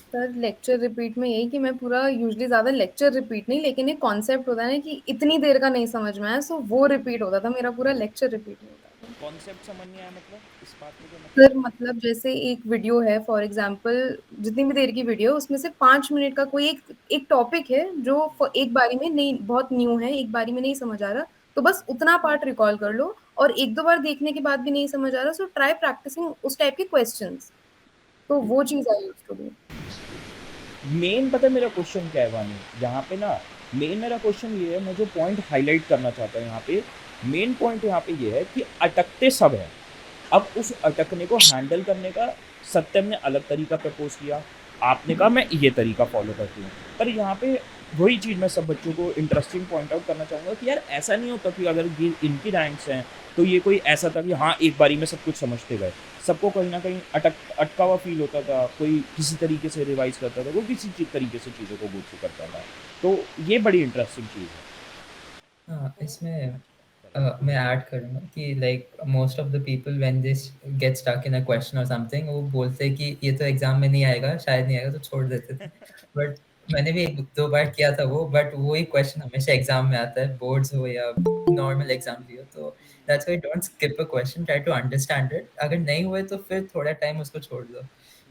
सर लेक्चर रिपीट में यही कि मैं पूरा यूजुअली ज़्यादा लेक्चर रिपीट नहीं, लेकिन एक कॉन्सेप्ट होता है ना कि इतनी देर का नहीं समझ में आया, सो वो रिपीट होता था, मेरा पूरा लेक्चर रिपीट नहीं होता था। कॉन्सेप्ट समझ नहीं आया मतलब इस बात में क्या मतलब? सर मतलब जैसे एक वीडियो है फॉर एग्जांपल, जितनी भी देर की वीडियो है उसमें से 5 मिनट का कोई एक एक टॉपिक है जो एक बारी में नहीं, बहुत न्यू है, एक बारी में नहीं समझ आ रहा, तो बस उतना पार्ट रिकॉल कर लो, और 1-2 बार देखने के बाद भी नहीं समझ आ रहा, सो ट्राई प्रैक्टिसिंग उस टाइप के क्वेश्चंस। तो वो चीज़ आई यूज्ड टू डू। मेन पता है मेरा क्वेश्चन क्या है वानी, यहाँ पे ना मेन मेरा क्वेश्चन ये है, मैं जो पॉइंट हाईलाइट करना चाहता हूँ यहाँ पे, मेन पॉइंट यहाँ पे ये है कि अटकते सब है। अब उस अटकने को हैंडल करने का सत्यम ने अलग तरीका प्रपोज किया, आपने कहा मैं ये तरीका फॉलो करती हूँ। पर यहाँ पे वही चीज़ मैं सब बच्चों को इंटरेस्टिंग पॉइंट आउट करना चाहूँगा कि यार ऐसा नहीं होता कि अगर ये इनकी रैंक्स हैं तो ये कोई ऐसा था कि हाँ एक बारी में सब कुछ समझते गए। सबको कहीं ना कहीं अटका हुआ फील होता था, कोई किसी तरीके से रिवाइज करता था, कोई किसी तरीके से चीज़ों को गो थ्रू करता था। तो ये बड़ी इंटरेस्टिंग चीज़ है। हाँ, इसमें मैं ऐड करूँगा कि like most of the people when they get stuck in a question और समथिंग, वो बोलते हैं कि ये तो एग्जाम में नहीं आएगा, शायद नहीं आएगा, तो छोड़ देते थे। बट मैंने भी 1-2 बार किया था वो, बट वही क्वेश्चन हमेशा एग्जाम में आता है, बोर्ड्स हो या नॉर्मल एग्जाम भी हो, तो that's why don't skip a question, try to understand it. अगर नहीं हुए तो फिर थोड़ा टाइम उसको छोड़ दो,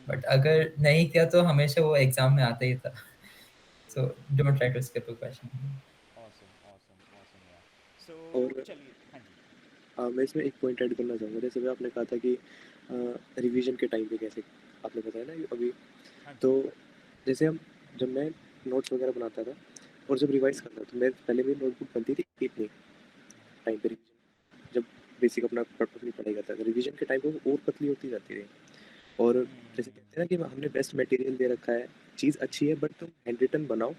बट अगर नहीं किया तो हमेशा वो एग्जाम में आता ही था। So don't try to skip a question. Awesome awesome awesome यार। सो और चलिए हाँ जी। मैं इसमें एक पॉइंट ऐड करना चाहूँगा। जैसे भी आपने कहा था कि रिवीजन के टाइम पे कैसे आपने बताया ना कि अभी, हाँ जी। तो जैसे हम जब मैं नोट्स वगैरह बनाता था और जब रिवाइज करता था, तो मैं पहले मेरी नोटबुक बनती थी इतनी टाइम पे रिवीजन, जब बेसिक अपना अपनी पढ़ाई करता था, रिवीजन के टाइम पे वो और पतली होती जाती रही। और जैसे कहते हैं ना कि हमने बेस्ट मटेरियल दे रखा है, चीज़ अच्छी है, बट तुम हैंड रिटन बनाओ,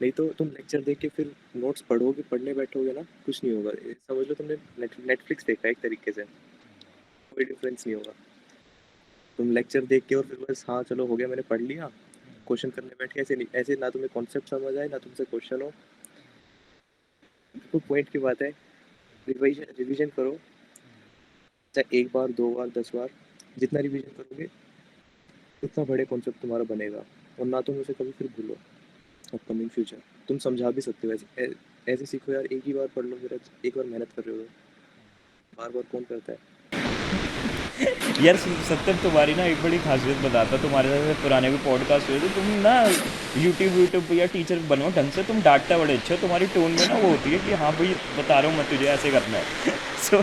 नहीं तो तुम लेक्चर देख के फिर नोट्स पढ़ोगे, पढ़ने बैठोगे ना, कुछ नहीं होगा। ये समझ लो तुमने नेटफ्लिक्स देखा है एक तरीके से, कोई डिफरेंस नहीं होगा। तुम लेक्चर देख के और फिर बस हाँ चलो हो गया मैंने पढ़ लिया, क्वेश्चन करने बैठ के, ऐसे नहीं, ऐसे ना तुम्हें कॉन्सेप्ट समझ आए ना तुमसे क्वेश्चन हो। बिल्कुल पॉइंट की बात है, रिवीजन रिवीजन करो, चाहे 1 बार 2 बार 10 बार, जितना रिवीजन करोगे उतना बड़े कॉन्सेप्ट तुम्हारा बनेगा, और ना तुम उसे कभी फिर भूलो अपकमिंग फ्यूचर। तुम समझा भी सकते हो ऐसे, ऐसे सीखो यार, एक ही बार पढ़ लो, फिर एक बार मेहनत कर रहे हो, बार बार कौन करता है। यार सत्यम तुम्हारी ना एक बड़ी खासियत बताता, तुम्हारे साथ पुराने भी पॉडकास्ट हुए थे, तुम ना यूट्यूब पे या टीचर बनो ढंग से, तुम डांटता बड़े अच्छे हो, तुम्हारी टोन में ना वो होती है कि हाँ भाई बता रहा हूँ मैं तुझे ऐसे करना है। सो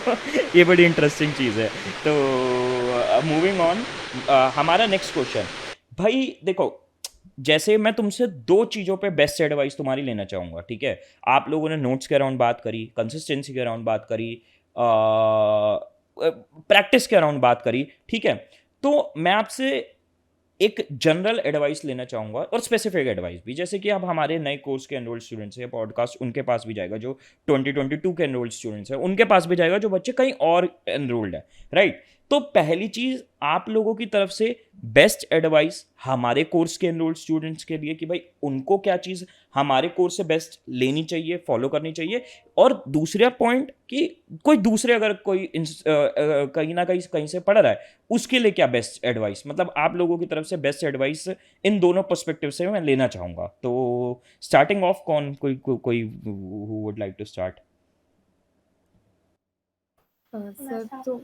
ये बड़ी इंटरेस्टिंग चीज़ है। तो मूविंग ऑन, हमारा नेक्स्ट क्वेश्चन। भाई देखो, जैसे मैं तुमसे 2 चीज़ों पे बेस्ट एडवाइस तुम्हारी लेना चाहूँगा, ठीक है? आप लोगों ने नोट्स के अराउंड बात करी, कंसिस्टेंसी के अराउंड बात करी, प्रैक्टिस के अराउंड बात करी, ठीक है? तो मैं आपसे एक जनरल एडवाइस लेना चाहूँगा और स्पेसिफिक एडवाइस भी, जैसे कि अब हमारे नए कोर्स के एनरोल्ड स्टूडेंट्स हैं, पॉडकास्ट उनके पास भी जाएगा, जो 2022 के एनरोल्ड स्टूडेंट्स हैं उनके पास भी जाएगा, जो बच्चे कहीं और एनरोल्ड है, राइट। तो पहली चीज़ आप लोगों की तरफ से बेस्ट एडवाइस हमारे कोर्स के एनरोल्ड स्टूडेंट्स के लिए कि भाई उनको क्या चीज़ हमारे कोर्स से बेस्ट लेनी चाहिए, फॉलो करनी चाहिए। और दूसरा पॉइंट कि कोई दूसरे अगर कोई कहीं ना कहीं से पढ़ रहा है उसके लिए क्या बेस्ट एडवाइस, मतलब आप लोगों की तरफ से बेस्ट एडवाइस इन दोनों पर्सपेक्टिव से मैं लेना चाहूँगा। तो स्टार्टिंग ऑफ कौन कोई who would like to start? Sir तो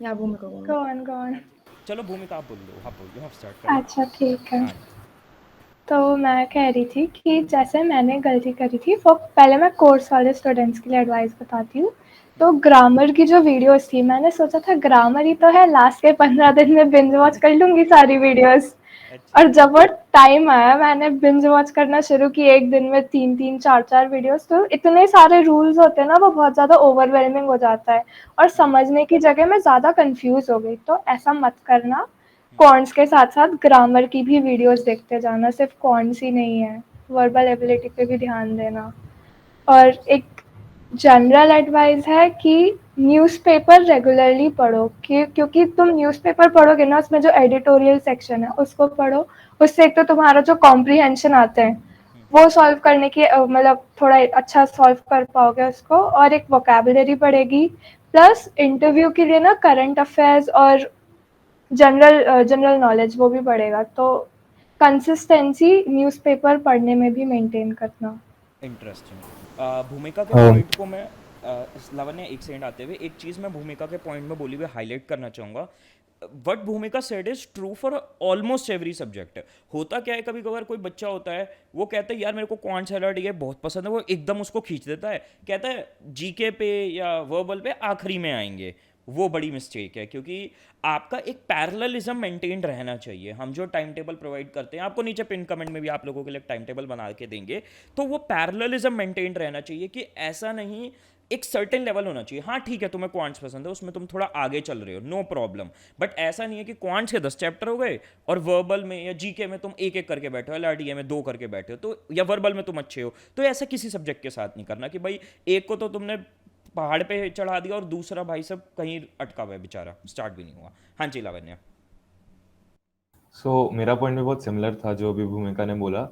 या भूमिका को कौन चलो भूमिका आप बोल लो, आप बोल लो, आप स्टार्ट करो। अच्छा ठीक है। हाँ। तो मैं कह रही थी कि जैसे मैंने गलती करी थी, वो पहले मैं कोर्स वाले स्टूडेंट्स के लिए एडवाइस बताती हूँ। तो ग्रामर की जो वीडियोस थी, मैंने सोचा था ग्रामर ही तो है, लास्ट के 15 दिन में बिंज वॉच कर लूँगी सारी वीडियोस। और जब वो टाइम आया मैंने बिंज वॉच करना शुरू की, एक दिन में 3-3 4-4 वीडियोस। तो इतने सारे रूल्स होते हैं ना, वो बहुत ज़्यादा ओवरवेलमिंग हो जाता है और समझने की जगह मैं ज़्यादा कंफ्यूज हो गई। तो ऐसा मत करना, कॉर्न्स के साथ साथ ग्रामर की भी वीडियोस देखते जाना, सिर्फ कॉर्न्स ही नहीं है, वर्बल एबिलिटी पे भी ध्यान देना। और एक जनरल एडवाइस है कि न्यूज़पेपर रेगुलरली पढ़ो, क्योंकि तुम न्यूज़पेपर पढ़ोगे ना, उसमें जो एडिटोरियल सेक्शन है उसको पढ़ो। उससे एक तो तुम्हारा जो कॉम्प्रिहेंशन आते हैं वो सॉल्व करने की मतलब थोड़ा अच्छा सॉल्व कर पाओगे उसको, और एक वोकैबुलरी बढ़ेगी। प्लस इंटरव्यू के लिए ना करंट अफेयर्स और जनरल नॉलेज वो भी बढ़ेगा। तो कंसिस्टेंसी न्यूज़पेपर पढ़ने में भी मेंटेन करना। इंटरेस्टिंग। भूमिका के Um, पॉइंट को मैं लावण्य एक सेकंड आते हुए एक चीज़ मैं भूमिका के पॉइंट में बोली हुई हाईलाइट करना चाहूँगा। वट भूमिका said is true for almost every subject. होता क्या है, कभी कभार कोई बच्चा होता है वो कहता है यार मेरे को क्वांट सैलड ये बहुत पसंद है, वो एकदम उसको खींच देता है, कहता है जीके पे या वर्बल पे आखिरी में आएंगे। वो बड़ी मिस्टेक है, क्योंकि आपका एक पैरेललिज्म मेंटेन रहना चाहिए। हम जो टाइम टेबल प्रोवाइड करते हैं, आपको नीचे पिन कमेंट में भी आप लोगों के लिए टाइम टेबल बना के देंगे, तो वो पैरेललिज्म मेंटेन रहना चाहिए कि ऐसा नहीं, एक सर्टेन लेवल होना चाहिए। हाँ ठीक है, तुम्हें क्वांट्स पसंद है, उसमें तुम थोड़ा आगे चल रहे हो, नो प्रॉब्लम। बट ऐसा नहीं है कि क्वांट्स के 10 चैप्टर हो गए और वर्बल में या जीके में तुम एक एक करके बैठे हो, एलआरडीए में 2 करके बैठे हो, तो या वर्बल में तुम अच्छे हो। तो ऐसा किसी सब्जेक्ट के साथ नहीं करना कि भाई एक को तो तुमने पहाड़ पे चढ़ा दिया और दूसरा भाई सब कहीं अटका हुआ है बेचारा, स्टार्ट भी नहीं हुआ। हाँ जी लावण्य। मेरा पॉइंट भी बहुत सिमिलर था जो अभी भूमिका ने बोला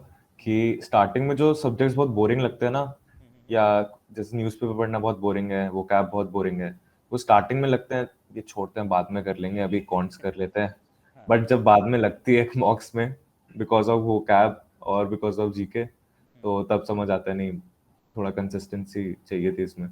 कि स्टार्टिंग में जो सब्जेक्ट्स बहुत बोरिंग लगते हैं ना, या जैसे न्यूज़पेपर पढ़ना बहुत बोरिंग है, वो कैब बहुत बोरिंग है, वो स्टार्टिंग में लगते हैं ये छोड़ते हैं बाद में कर लेंगे, अभी कॉन्ट्स कर लेते हैं। बट जब बाद में लगती है मॉक्स में बिकॉज ऑफ वो कैब और बिकॉज ऑफ जीके, तो तब समझ आता है नहीं, थोड़ा कंसिस्टेंसी चाहिए थी इसमें।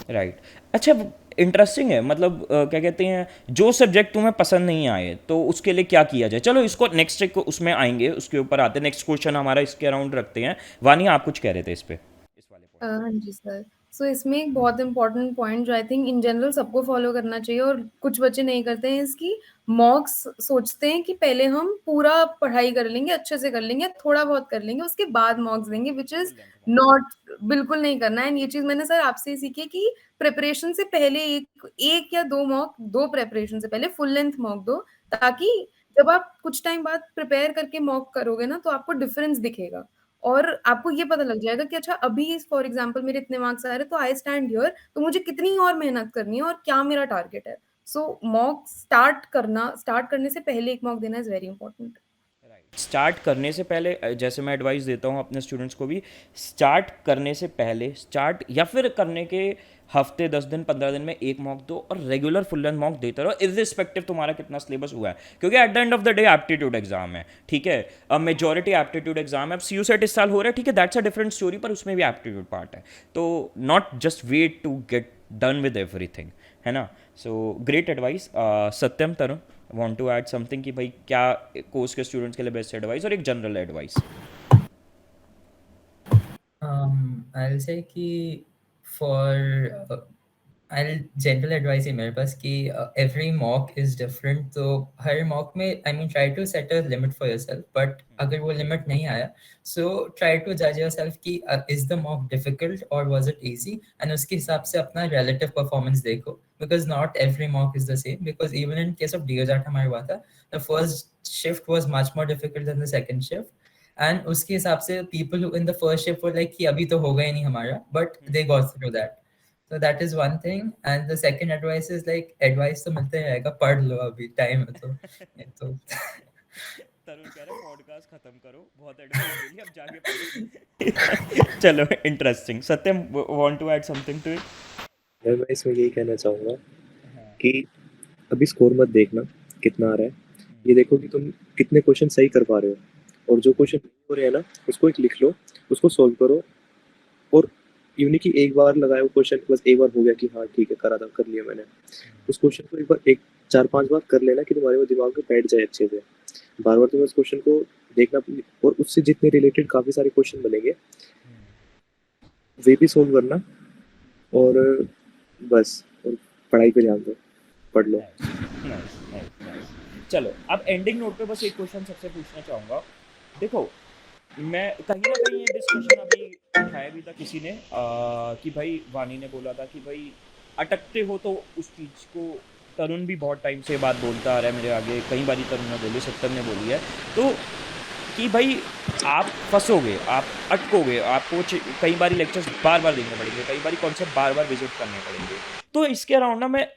राइट। अच्छा, इंटरेस्टिंग है, मतलब क्या कहते हैं, जो सब्जेक्ट तुम्हें पसंद नहीं आए तो उसके लिए क्या किया जाए। चलो इसको नेक्स्ट एक उसमें आएंगे, उसके ऊपर आते हैं, नेक्स्ट क्वेश्चन हमारा इसके अराउंड रखते हैं। वानी आप कुछ कह रहे थे इस पे, इस वाले पॉइंट। हाँ जी सर। सो इसमें एक बहुत इंपॉर्टेंट पॉइंट जो आई थिंक इन जनरल सबको फॉलो करना चाहिए और कुछ बच्चे नहीं करते हैं, इसकी मॉक्स सोचते हैं कि पहले हम पूरा पढ़ाई कर लेंगे, अच्छे से कर लेंगे, थोड़ा बहुत कर लेंगे, उसके बाद मॉक्स देंगे, विच इज नॉट, बिल्कुल नहीं करना है। एंड ये चीज मैंने सर आपसे ही सीखी है कि प्रिपरेशन से पहले एक या दो मॉक दो, प्रेपरेशन से पहले फुल लेंथ मॉक दो, ताकि जब आप कुछ टाइम बाद प्रिपेयर करके मॉक करोगे ना तो आपको डिफरेंस दिखेगा और आपको ये पता लग जाएगा कि अच्छा अभी फॉर एग्जांपल मेरे इतने मार्क्स आ रहे हैं तो आई स्टैंड हियर, तो मुझे कितनी और मेहनत करनी है और क्या मेरा टारगेट है। सो मॉक स्टार्ट करने से पहले एक मॉक देना इज वेरी इंपॉर्टेंट। स्टार्ट करने से पहले जैसे मैं एडवाइस देता हूँ अपने स्टूडेंट्स को भी, स्टार्ट करने से पहले, स्टार्ट या फिर करने के हफ्ते 10 दिन 15 दिन में एक मॉक दो और रेगुलर फुल लेंथ मॉक देते रहो, इरिस्पेक्टिव तुम्हारा कितना सिलेबस हुआ है। क्योंकि eight the end of the day aptitude exam है, ठीक है, अब मेजोरिटी एप्टीट्यूड एग्जाम है। अब सी सेट इस साल हो रहा है, ठीक है, दैट्स अ डिफरेंट स्टोरी, पर उसमें भी एप्टीट्यूड पार्ट है। तो not just wait to get done with everything, है ना। So great advice. Satyam, Tarun, want to add something कि भाई क्या कोर्स के स्टूडेंट्स के लिए बेस्ट एडवाइस और एक जनरल एडवाइस। I'll say कि for I'll general advice है मेरे पास कि every mock is different, तो हर mock में I mean try to set a limit for yourself, but अगर वो limit नहीं आया, so try to judge yourself कि is the mock difficult or was it easy, and उसके हिसाब से अपना relative performance देखो, because not every mock is the same, because even in case of DOJAT हमारे हुआ था, the first shift was much more difficult than the second shift, and उसके हिसाब से people who in the first shift were like कि अभी तो होगा ही नहीं हमारा, but they got through that. So that is one thing, and the second advice is like advice तो मिलते रहेगा, पढ़ लो अभी टाइम है तो नहीं तो तरुण कह रहे पॉडकास्ट खत्म करो, बहुत एडवाइस दे दी, अब जाके पढ़ो। चलो interesting. Satyam, want to add something to it? मैं इसमें यही कहना चाहूँगा कि अभी स्कोर मत देखना कितना आ रहा है, ये देखो कि तुम कितने क्वेश्चन सही कर पा रहे हो, और जो क्वेश्चन नहीं हो रहे हैं ना उसको एक लिख लो, उसको सॉल्व करो, और यूनिक कि एक बार लगाया वो क्वेश्चन बस एक बार हो गया कि हाँ ठीक है करा था, कर लिया मैंने, उस क्वेश्चन को एक बार 4-5 बार कर लेना कि तुम्हारे वो दिमाग में बैठ जाए अच्छे से। बार बार तुम्हें उस क्वेश्चन को देखना, और उससे जितने रिलेटेड काफ़ी सारे क्वेश्चन बनेंगे वे भी सोल्व करना, और बस और पढ़ाई पे ध्यान दो, पढ़ लो। चलो अब एंडिंग नोट पे बस एक क्वेश्चन सबसे पूछना चाहूँगा। देखो मैं कहीं ना कहीं ये डिस्कशन अभी उठाया भी था किसी ने कि भाई वानी ने बोला था कि भाई अटकते हो तो उस चीज़ को, तरुण भी बहुत टाइम से बात बोलता आ रहा है मेरे आगे, कई बारी तरुण ने बोली, सत्तर ने बोली है, तो कि भाई आप फंसोगे, आप अटकोगे, आपको कई बारी लेक्चर्स बार बार देखने पड़ेंगे, कई बारी कॉन्सेप्ट बार बार विजिट करने पड़ेंगे। तो इसके अराउंड ना मैं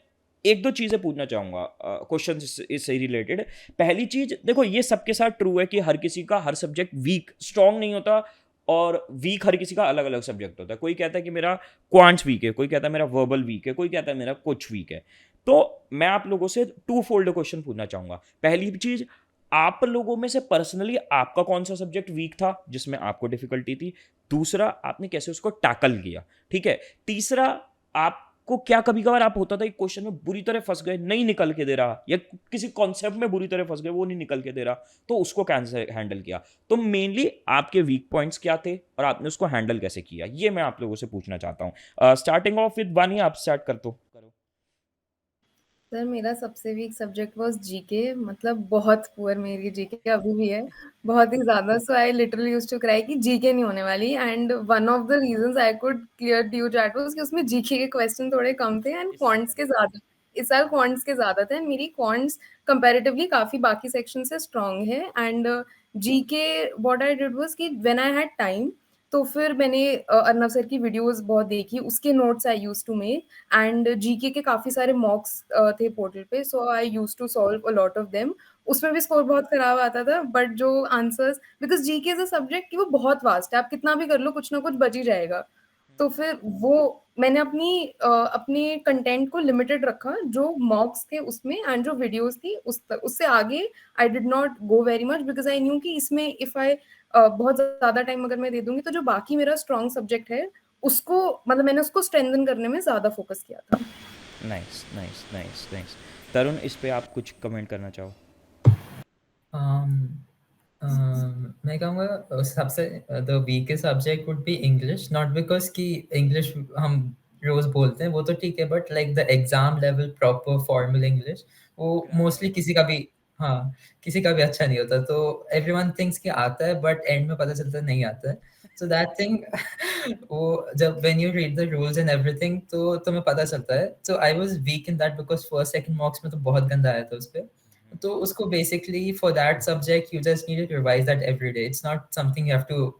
एक दो चीज़ें पूछना चाहूँगा, क्वेश्चन इससे रिलेटेड। पहली चीज़, देखो ये सबके साथ ट्रू है कि हर किसी का हर सब्जेक्ट वीक स्ट्रॉन्ग नहीं होता, और वीक हर किसी का अलग अलग सब्जेक्ट होता है। कोई कहता है कि मेरा क्वांट्स वीक है, कोई कहता है मेरा वर्बल वीक है, कोई कहता है मेरा कुछ वीक है। तो मैं आप लोगों से टू फोल्ड क्वेश्चन पूछना चाहूँगा। पहली चीज़, आप लोगों में से पर्सनली आपका कौन सा सब्जेक्ट वीक था जिसमें आपको डिफिकल्टी थी? दूसरा, आपने कैसे उसको टैकल किया? ठीक है। तीसरा, आपको क्या कभी कभार आप होता था एक क्वेश्चन में बुरी तरह फंस गए, नहीं निकल के दे रहा, या किसी कॉन्सेप्ट में बुरी तरह फंस गए, वो नहीं निकल के दे रहा, तो उसको कैसे हैंडल किया? तो मेनली आपके वीक पॉइंट्स क्या थे और आपने उसको हैंडल कैसे किया, ये मैं आप लोगों से पूछना चाहता हूँ। स्टार्टिंग ऑफ विद वानी, आप स्टार्ट कर दो। सर मेरा सबसे वीक सब्जेक्ट वाज जीके, मतलब बहुत पुअर मेरी जीके अभी भी है, बहुत ही ज़्यादा। So I literally used to cry कि जीके नहीं होने वाली, and one of the reasons I could clear DOJAT was कि उसमें जीके के क्वेश्चन थोड़े कम थे एंड क्वांट्स के ज़्यादा। इस साल क्वांट्स के ज़्यादा थे, मेरी क्वांट्स कंपैरेटिवली काफ़ी बाकी सेक्शन से स्ट्रॉन्ग है। And GK what I did was कि व्हेन आई हैड टाइम, तो फिर मैंने अर्नव सर की वीडियोस बहुत देखी, उसके notes I used to make, and GK के काफ़ी सारे मॉक्स थे पोर्टल पे, so I used to solve a lot of them. उसमें भी स्कोर बहुत खराब आता था, बट जो answers, because GK is a subject कि वो बहुत वास्ट है, आप कितना भी कर लो कुछ ना कुछ बच ही जाएगा। तो फिर वो मैंने अपनी कंटेंट को लिमिटेड रखा जो मॉक्स थे उसमें, एंड जो वीडियोस थी उससे आगे I did not go very much, because I knew कि इसमें इफ आई बहुत ज़्यादा टाइम अगर मैं दे दूंगी तो जो बाकी मेरा स्ट्रॉन्ग सब्जेक्ट है उसको, मतलब मैंने उसको स्ट्रेंथन करने में ज़्यादा फोकस किया था। Nice nice nice nice. Tarun, इस पे आप कुछ कमेंट करना चाहो? मैं कहूँगा सबसे the weakest subject would be English, not because कि इंग्लिश हम रोज बोलते हैं वो तो ठीक है, but like the exam level proper formal English वो मोस्टली किसी का भी, हाँ किसी का भी अच्छा नहीं होता, तो एवरीवन थिंक्स कि आता है बट एंड में पता चलता नहीं आता है। सो दैट थिंग वो जब when you read the rules and everything तो तुम्हें पता चलता है। So I was weak in that because first second mocks में तो बहुत गंदा आया था उस पे। तो उसको basically for that subject you just need to revise that every day, it's not something you have to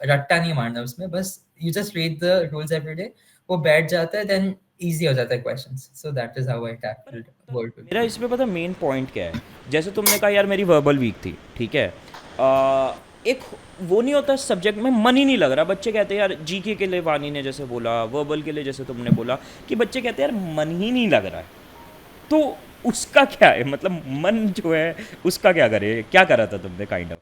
रट्टा नहीं मारना उसमें, बस you just read the rules every day, वो बैठ जाता है, देन इजी हो जाता है questions. So that is how I tackled word. मेरा इसमें पता मेन पॉइंट क्या है, जैसे तुमने कहा यार मेरी वर्बल वीक थी, ठीक है, एक वो नहीं होता सब्जेक्ट में मन ही नहीं लग रहा, बच्चे कहते हैं यार जीके के लिए वानी ने जैसे बोला, वर्बल के लिए जैसे तुमने बोला कि बच्चे कहते हैं यार मन ही नहीं लग रहा है, तो उसका क्या है, मतलब मन जो है उसका क्या करे, क्या करा था तुमने काइंड ऑफ?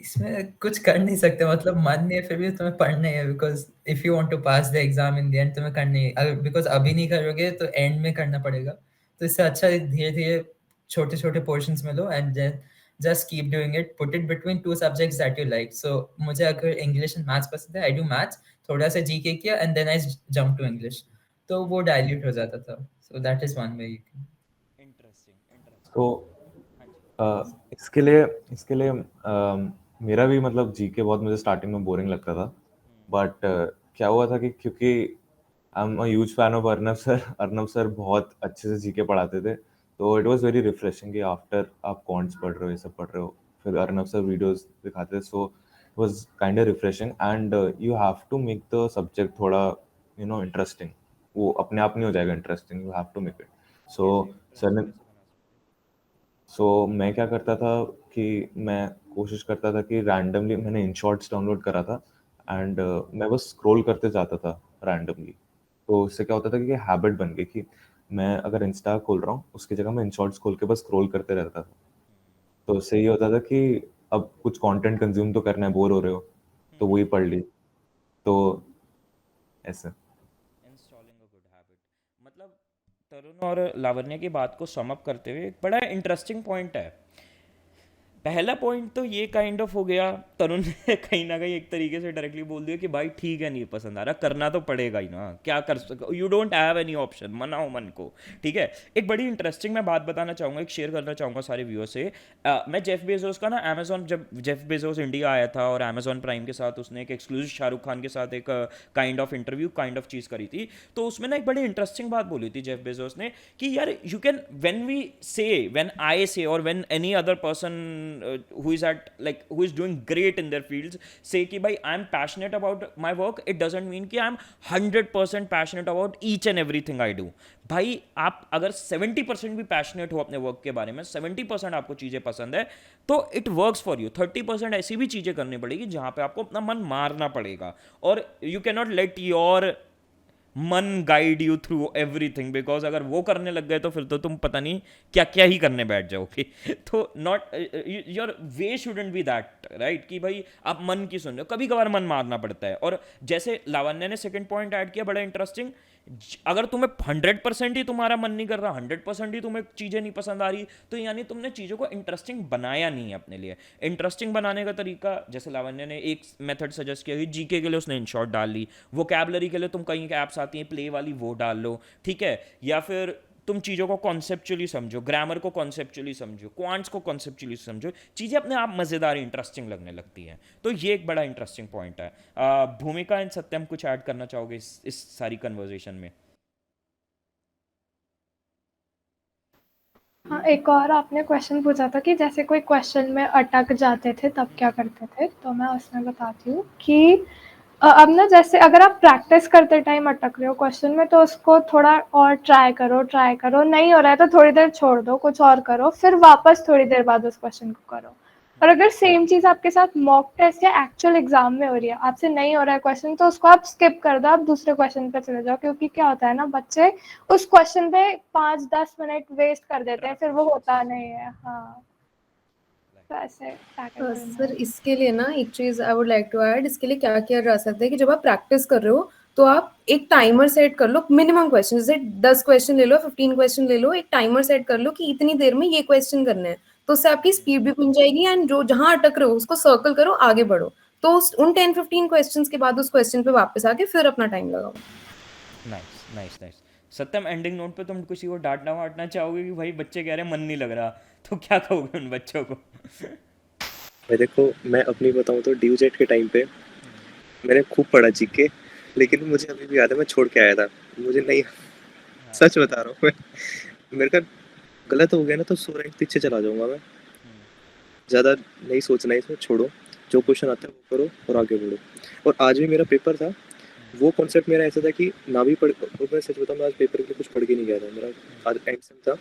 इसमें कुछ कर नहीं सकते, मतलब मन नहीं है फिर भी तुम्हें पढ़ना है, because if you want to pass the exam in the end तुम्हें करना है, अगर बिकॉज अभी नहीं करोगे तो एंड में करना पड़ेगा। तो इससे अच्छा धीरे धीरे छोटे छोटे पोर्शंस में लो, and then just keep doing it, put it between two subjects that you like. So मुझे अगर English and Maths पसंद है, I do Maths, थोड़ा सा GK किया, and then I jump to English. तो वो dilute हो जाता था. So that is one way you can. तो इसके लिए मेरा भी मतलब जीके बहुत मुझे स्टार्टिंग में बोरिंग लगता था, बट क्या हुआ था कि क्योंकि I am a huge fan of Arnab sir बहुत अच्छे से जीके पढ़ाते थे, तो इट वाज वेरी रिफ्रेशिंग कि आफ्टर आप कॉन्ट्स पढ़ रहे हो, ये सब पढ़ रहे हो, फिर अर्नब सर वीडियोस दिखाते थे, so it was kind of refreshing and you have to make the subject थोड़ा इंटरेस्टिंग. वो अपने आप नहीं हो जाएगा interesting, you have to make it. So मैं क्या करता था कि मैं कोशिश करता था कि रैंडमली मैंने इन शॉर्ट्स डाउनलोड करा था एंड मैं बस स्क्रॉल करते जाता था रैंडमली. तो इससे क्या होता था कि हैबिट बन गई कि मैं अगर इंस्टा खोल रहा हूँ उसकी जगह मैं इन शॉर्ट्स खोल के बस स्क्रॉल करते रहता था. तो इससे ये होता था कि अब कुछ कंटेंट कंज्यूम तो करना है, बोर हो रहे हो तो वही पढ़ ली. तो ऐसे इंस्टॉलिंग अ गुड हैबिट. मतलब तरुण और लावण्य की बात को सम अप करते हुए एक बड़ा इंटरेस्टिंग पॉइंट है. पहला पॉइंट तो ये काइंड ऑफ हो गया, तरुण ने कहीं ना कहीं एक तरीके से डायरेक्टली बोल दिया कि भाई ठीक है, नहीं पसंद आ रहा, करना तो पड़ेगा ही ना, क्या कर सको, you don't have any option, मनाओ मन को. ठीक है. एक बड़ी इंटरेस्टिंग मैं बात बताना चाहूँगा, एक शेयर करना चाहूँगा सारे व्यूअर से. मैं जेफ बेजोस का ना अमेजॉन, जब जेफ बेजोस इंडिया आया था और अमेजॉन प्राइम के साथ उसने एक एक्सक्लूसिव शाहरुख खान के साथ एक kind of interview kind of चीज़ करी थी, तो उसमें ना एक बड़ी इंटरेस्टिंग बात बोली थी जेफ बेजोस ने कि यार यू कैन, व्हेन आई से और when any other person who is at like who is doing great in their fields say कि भाई I am passionate about my work, it doesn't mean कि I am 100% passionate about each and everything I do. भाई आप अगर 70% भी passionate हो अपने work के बारे में, 70% आपको चीज़ें पसंद है, तो इट वर्क्स फॉर यू. 30% ऐसी भी चीज़ें करनी पड़ेगी जहाँ पे आपको अपना मन मारना पड़ेगा, और you can not let your मन guide you through everything, because अगर वो करने लग गए तो फिर तो तुम पता नहीं क्या क्या ही करने बैठ जाओगे. तो not your way shouldn't be that, right, कि भाई आप मन की सुन रहे हो, कभी कभार मन मारना पड़ता है. और जैसे लावण्य ने सेकंड पॉइंट ऐड किया, बड़ा इंटरेस्टिंग, अगर तुम्हें 100% ही तुम्हारा मन नहीं कर रहा, 100% ही तुम्हें चीज़ें नहीं पसंद आ रही, तो यानी तुमने चीज़ों को इंटरेस्टिंग बनाया नहीं है अपने लिए. इंटरेस्टिंग बनाने का तरीका, जैसे लावण्य ने एक मेथड सजेस्ट किया कि जीके के लिए उसने इन शॉर्ट डाल ली, वोकैबुलरी के लिए तुम कहीं के ऐप्स आती हैं प्ले वाली, वो डाल लो. ठीक है. या फिर तुम चीज़ों को कॉन्सेप्चुअली समझो, ग्रामर को कॉन्सेप्चुअली समझो, क्वांट्स को कॉन्सेप्चुअली समझो, चीज़ें अपने आप मज़ेदार इंटरेस्टिंग लगने लगती हैं. तो ये एक बड़ा इंटरेस्टिंग पॉइंट है. भूमिका एंड सत्यम कुछ ऐड करना चाहोगे इस सारी कन्वर्जेशन में? हाँ, एक और आपने क्वेश्चन पूछा था कि जैसे कोई क्वेश्चन में अटक जाते थे तब क्या करते थे, तो मैं उसमें बताती हूँ कि अब ना जैसे अगर आप प्रैक्टिस करते टाइम अटक रहे हो क्वेश्चन में, तो उसको थोड़ा और ट्राई करो, नहीं हो रहा है तो थोड़ी देर छोड़ दो, कुछ और करो, फिर वापस थोड़ी देर बाद उस क्वेश्चन को करो. और अगर सेम चीज़ आपके साथ मॉक टेस्ट या एक्चुअल एग्जाम में हो रही है, आपसे नहीं हो रहा है क्वेश्चन, तो उसको आप स्किप कर दो, आप दूसरे क्वेश्चन पे चले जाओ. क्योंकि क्या होता है ना, बच्चे उस क्वेश्चन पे 5-10 मिनट वेस्ट कर देते हैं, फिर वो होता नहीं है. हाँ, तो ऐसे टैकल करना सर है. इसके लिए ना एक चीज़ I would like to add, इसके लिए क्या किया जा सकता है कि जब आप प्रैक्टिस कर रहे हो तो आप एक टाइमर सेट कर लो, मिनिमम क्वेश्चन, जैसे 10 क्वेश्चन ले लो, 15 क्वेश्चन ले लो, एक टाइमर सेट कर लो कि इतनी देर में ये क्वेश्चन करने हैं, तो उससे आपकी स्पीड भी बन जाएगी एंड जो जहाँ अटक रहे हो उसको सर्कल करो, आगे बढ़ो. तो उन 10-15 क्वेश्चंस के बाद उस क्वेश्चन पे वापस आके फिर अपना टाइम लगाओ. Nice nice nice. Satyam, ending note पे तुम किसी को डांटना वाटना चाहोगे कि भाई बच्चे कह रहे हैं मन नहीं लग रहा, तो क्या कहोगे उन बच्चों को? मैं देखो, मैं अपनी बताऊँ तो ड्यू जेट के टाइम पे मैंने खूब पढ़ा जीके, लेकिन मुझे अभी भी याद है मैं छोड़ के आया था. मुझे नहीं, सच बता रहा हूँ मैं, मेरे का गलत हो गया ना तो 100 रैंक पीछे चला जाऊंगा मैं. ज़्यादा नहीं सोचना है इसमें, छोड़ो, जो क्वेश्चन आता है वो करो और आगे बढ़ो. और आज भी मेरा पेपर था, वो कॉन्सेप्ट मेरा ऐसा था कि ना भी पढ़, और मैं सच बताऊँ, मैं आज पेपर के लिए कुछ पढ़ के नहीं गया था. मेरा आज एग्जाम था,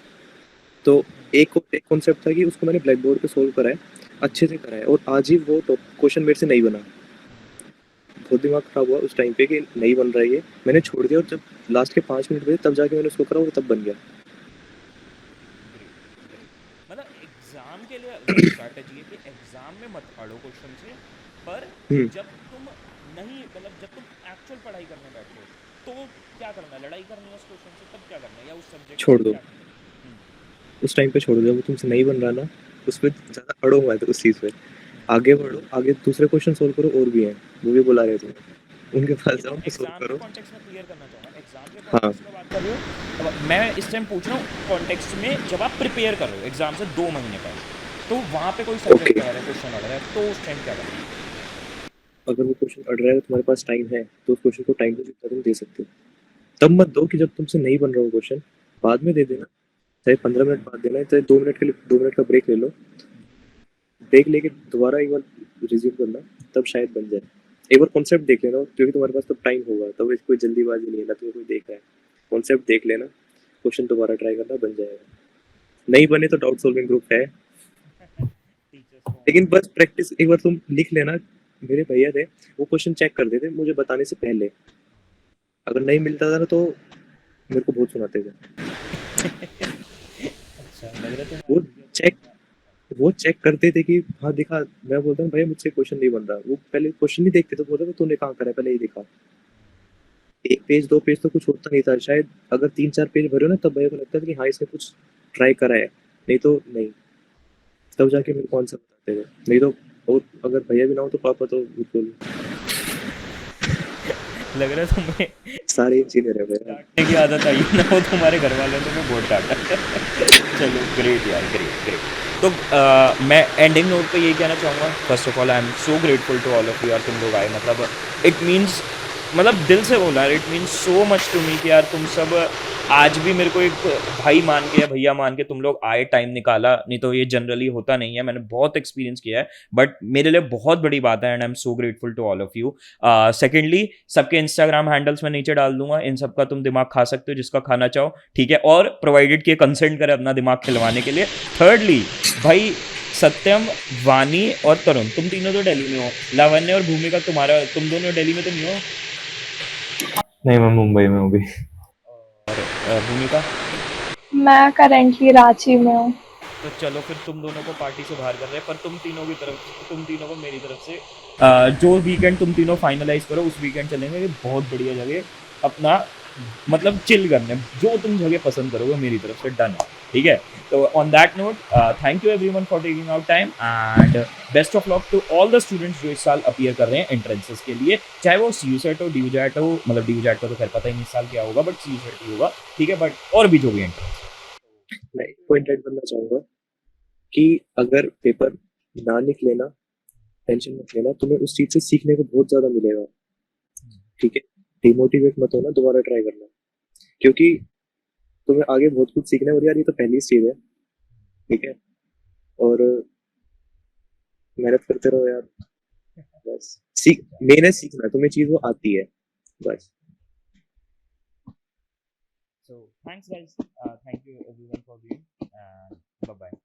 तो एक कॉन्सेप्ट था कि उसको मैंने ब्लैक बोर्ड पे सोल्व करा है, अच्छे से करा है, और आज ही वो क्वेश्चन मेरे से नहीं बना. बहुत दिमाग खराब हुआ उस टाइम पे कि नहीं बन रहा है ये, मैंने छोड़ दिया. और जब लास्ट के 5 मिनट बचे तब जाके मैंने उसको करा और तब बन गया. मतलब एग्जाम के लिए वही स्ट्रैटेजी है कि एग्जाम में मत पढ़ो क्वेश्चन से, पर जब तुम नहीं, मतलब जब तुम एक्चुअल पढ़ाई करने बैठो तो क्या करना है, लड़ाई करनी है उस क्वेश्चन से, तब क्या करना है, या उस सब्जेक्ट छोड़ दो, उस टाइम पे छोड़ दो. जब तुमसे नहीं बन रहा ना, उसमें ज़्यादा अड़ो मत उस चीज़ पे, आगे बढ़ो, आगे दूसरे क्वेश्चन सोल्व करो और भी हैं, वो भी बुला रहे थे, उनके पास ये जाओ, तुम उनको सोल्व एग्जाम के करो। कॉन्टेक्स्ट में क्लियर करना चाहूँगा, एग्जाम के हाँ, कॉन्टेक्स्ट में बात कर रहे हो। अब मैं इस टाइम पूछ रहा हूँ कॉन्टेक्स्ट में, जब आप प्रिपेयर कर रहे हो एग्जाम से 2 महीने पहले, तो वहाँ पे कोई ओके। सब्जेक्ट वगैरह क्वेश्चन अड़ रहा है तो उस टाइम क्या करना है? अगर वो क्वेश्चन अड़ रहा है, तुम्हारे पास टाइम है, तो उस क्वेश्चन को टाइम पे जितना तुम दे सकते हो। तब मत दो कि जब तुमसे नहीं बन रहा हो क्वेश्चन, बाद में दे देना, चाहे 15 मिनट बाद देना, चाहे 2 मिनट के लिए 2 मिनट का ब्रेक ले लो, ब्रेक लेके दोबारा एक बार रिज्यूम करना, तब शायद बन जाए। एक बार कॉन्सेप्ट देख लेना, क्योंकि तुम्हारे पास तब टाइम होगा, तब कोई जल्दीबाजी नहीं है ना, तुम्हें कोई देख रहा है। कॉन्सेप्ट देख लेना, क्वेश्चन दोबारा ट्राई करना, बन जाएगा। नहीं बने तो डाउट सॉल्विंग ग्रुप है, टीचर्स को लेकिन बस प्रैक्टिस एक बार तुम लिख लेना। मेरे भैया थे, वो क्वेश्चन चेक करते थे मुझे बताने से पहले, अगर नहीं मिलता था ना तो मेरे को बहुत सुनाते थे। अच्छा लग रहा है तुम्हारे वो भैया चेक तो वो चेक करते थे कि हाँ दिखा, मैं बोलता हूँ भैया मुझसे क्वेश्चन नहीं बन रहा, वो पहले क्वेश्चन नहीं देखते तो बोलते थे तूने कहाँ करा है, पहले ये दिखा। एक पेज 2 पेज तो कुछ होता नहीं था, शायद अगर 3-4 पेज भरे हो ना, तब भैया को लगता था कि हाँ इसने कुछ ट्राई करा है, नहीं तो नहीं। तब जाके मेरे को आंसर बताते थे, नहीं तो। और अगर भैया भी ना हो तो पापा तो बिल्कुल लग रहा है तुम्हें सारे इंजीनियर है भैया। डांटने की आदत आई है ना, वो तुम्हारे घर वालों ने तुम्हें बहुत डांटा चलो ग्रेट यार, ग्रेट ग्रेट। तो मैं एंडिंग नोट पे यही कहना चाहूँगा, first of all I am so grateful to all of you यार, तुम लोग आए, मतलब इट मीन्स, मतलब दिल से बोला, it means so much to me कि यार तुम सब आज भी मेरे को एक भाई मान के या भैया मान के तुम लोग आए, टाइम निकाला, नहीं तो ये जनरली होता नहीं है, मैंने बहुत एक्सपीरियंस किया है, बट मेरे लिए बहुत बड़ी बात है and I am so grateful to all of you. Secondly, सबके इंस्टाग्राम हैंडल्स में नीचे डाल दूंगा, इन सबका तुम दिमाग खा सकते हो जिसका खाना चाहो, ठीक है, और प्रोवाइडेड कि कंसेंट करे अपना दिमाग खिलवाने के लिए। थर्डली भाई, सत्यम, वानी और तरुण, तुम तीनों तो दिल्ली में हो, लावण्य और भूमिका तुम्हारा, तुम दोनों दिल्ली में तो नहीं हो? नहीं, मैं मुंबई में हूँ अभी। और भूमिका? मैं करेंटली रांची में हूँ। तो चलो फिर तुम दोनों को पार्टी से बाहर कर रहे हैं, पर तुम तीनों की तरफ, तुम तीनों को मेरी तरफ से जो वीकेंड तुम तीनों फाइनलाइज करो उस वीकेंड चलेंगे, ये बहुत बढ़िया जगह अपना, मतलब चिल करने, जो तुम जगह पसंद करोगे मेरी तरफ से डन है, ठीक है। तो on that note, thank you everyone for taking out time and best of luck to all the students जो इस साल अपीयर कर रहे हैं एंट्रेंसेस के लिए, चाहे वो सीयूसेट हो, ड्यूजैट हो, मतलब ड्यूजैट का तो खैर पता ही नहीं इस साल क्या होगा, बट सीयूसेट ही होगा, ठीक है, बट और भी जो भी एंट्रेंस। मैं एक पॉइंट ऐड करना चाहूंगा कि अगर पेपर ना निकले ना, टेंशन मत लेना, तुम्हें उस चीज से सीखने को बहुत ज्यादा मिलेगा, ठीक है। डिमोटिवेट मत होना, दोबारा ट्राई करना, क्योंकि तुम्हें आगे बहुत कुछ सीखना है, और यार ये तो पहली चीज है, ठीक है। और मेहनत करते रहो यार, बस सीख, मेन है सीखना, तुम्हें चीज वो आती है, बस। So thanks guys, thank you everyone for viewing and bye bye.